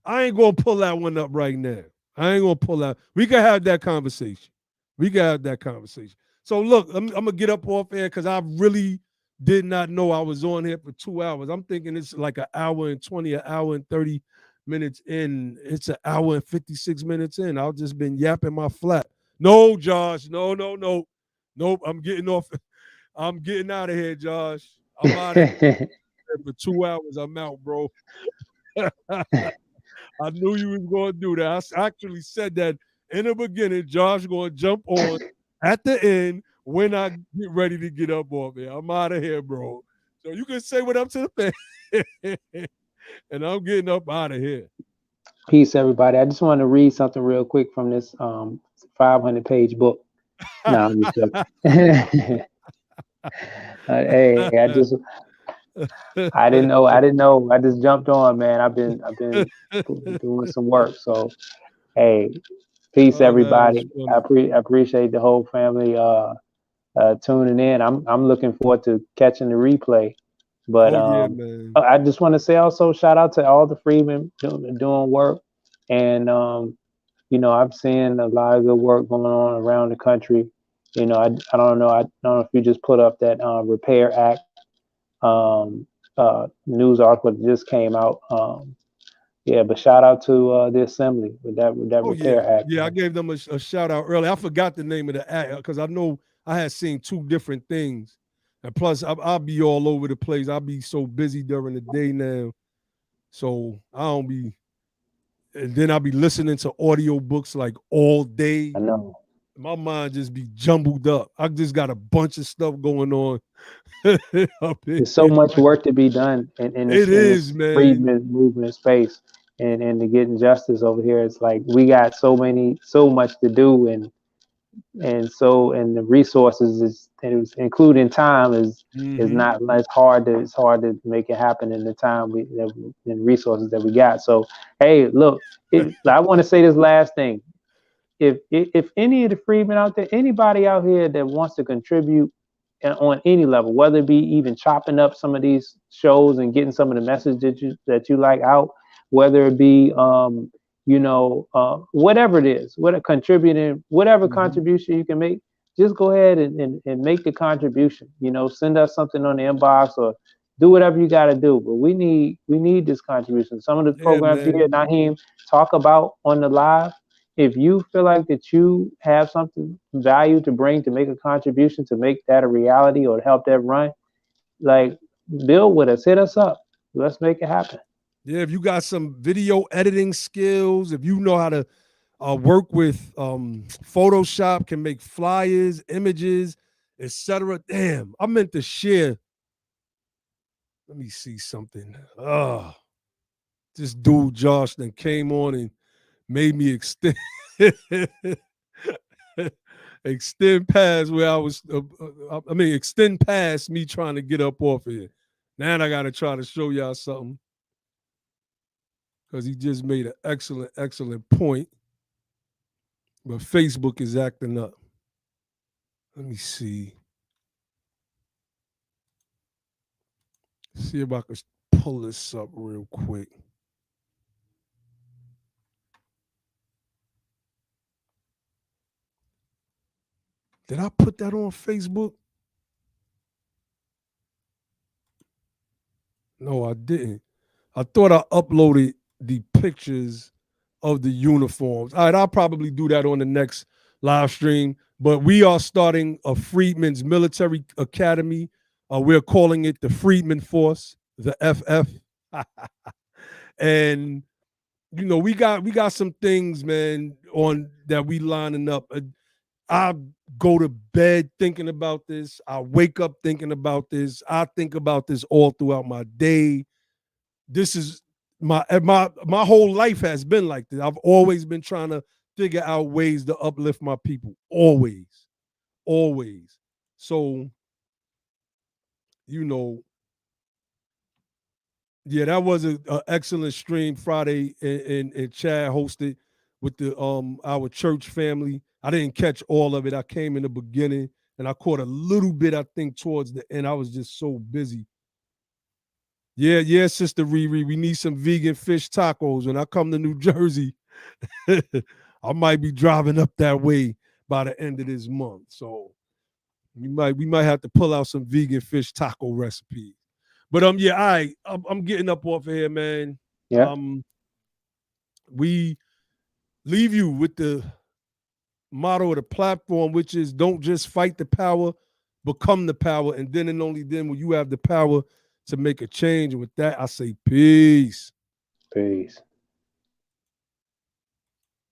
ain't gonna pull that one up right now. I ain't gonna pull out. We can have that conversation. We can have that conversation. So look, I'm gonna get up off air because I really did not know I was on here for 2 hours. I'm thinking it's like an hour and 20, an hour and 30 minutes in. It's an hour and 56 minutes in. I've just been yapping my flat. No, Josh. No, no, no. Nope. I'm getting off. I'm getting out of here, Josh. I'm out of here for 2 hours. I'm out, bro. I knew you was going to do that. I actually said that in the beginning. Josh going to jump on at the end when I get ready to get up off here. I'm out of here, bro. So you can say what up to the fan. And I'm getting up out of here. Peace, everybody. I just want to read something real quick from this 500-page book. No, I'm just joking. Hey, I didn't know. I didn't know. I just jumped on, man. I've been doing some work. So, hey, peace, Oh, that is everybody. funny. I appreciate the whole family tuning in. I'm looking forward to catching the replay. But Oh, yeah, man. I just want to say also shout out to all the freemen doing work, and I've seen a lot of good work going on around the country. I don't know. I don't know if you just put up that Repair Act news article that just came out. Yeah, but shout out to the Assembly with that Oh, yeah. Repair Act, Yeah, I man. gave them a shout out earlier. I forgot the name of the act because I know I had seen two different things. And plus, I'll be all over the place. I'll be so busy during the day now. So I don't be, and then I'll be listening to audiobooks like all day. I know. My mind just be jumbled up. I just got a bunch of stuff going on up in There's so here much right work now. to be done It in is, this man. freedom movement space, and to getting justice over here. It's like we got so much to do, and the resources including time is Mm-hmm. not it's hard to make it happen in the time and resources that we got. So hey, look, I want to say this last thing. If any of the freedmen out there, anybody out here that wants to contribute on any level, whether it be even chopping up some of these shows and getting some of the message that you like out, whether it be whatever it is, whatever Mm-hmm. contribution you can make, just go ahead and make the contribution. Send us something on the inbox or do whatever you got to do. But we need this contribution. Some of the Yeah, programs you hear man. Naheem talk about on the live, if you feel like that you have something value to bring to make a contribution to make that a reality or to help that run, like build with us, hit us up. Let's make it happen. Yeah, if you got some video editing skills, if you know how to work with Photoshop, can make flyers, images, etc. Damn, I meant to share. Let me see something. This dude Josh then came on and made me extend extend past where I was. I mean, extend past me trying to get up off of here. Now I got to try to show y'all something because he just made an excellent point. But Facebook is acting up. Let me see. See if I can pull this up real quick. Did I put that on Facebook? No, I didn't. I thought I uploaded the pictures of the uniforms. All right, I'll probably do that on the next live stream. But we are starting a Freedmen's Military Academy. We're calling it the Freedmen Force, the FF. And we got some things, man, on that we lining up. I go to bed thinking about this. I wake up thinking about this. I think about this all throughout my day. This is my whole life has been like this. I've always been trying to figure out ways to uplift my people. Always. So, yeah, that was an excellent stream Friday, and Chad hosted with the our church family. I didn't catch all of it. I came in the beginning and I caught a little bit, I think, towards the end. I was just so busy. Yeah, Sister Riri, we need some vegan fish tacos. When I come to New Jersey, I might be driving up that way by the end of this month. So we might have to pull out some vegan fish taco recipes. But yeah, all right, I'm getting up off of here, man. Yeah. We leave you with the motto of the platform, which is don't just fight the power, become the power. And then and only then will you have the power to make a change. And with that, I say peace. Peace.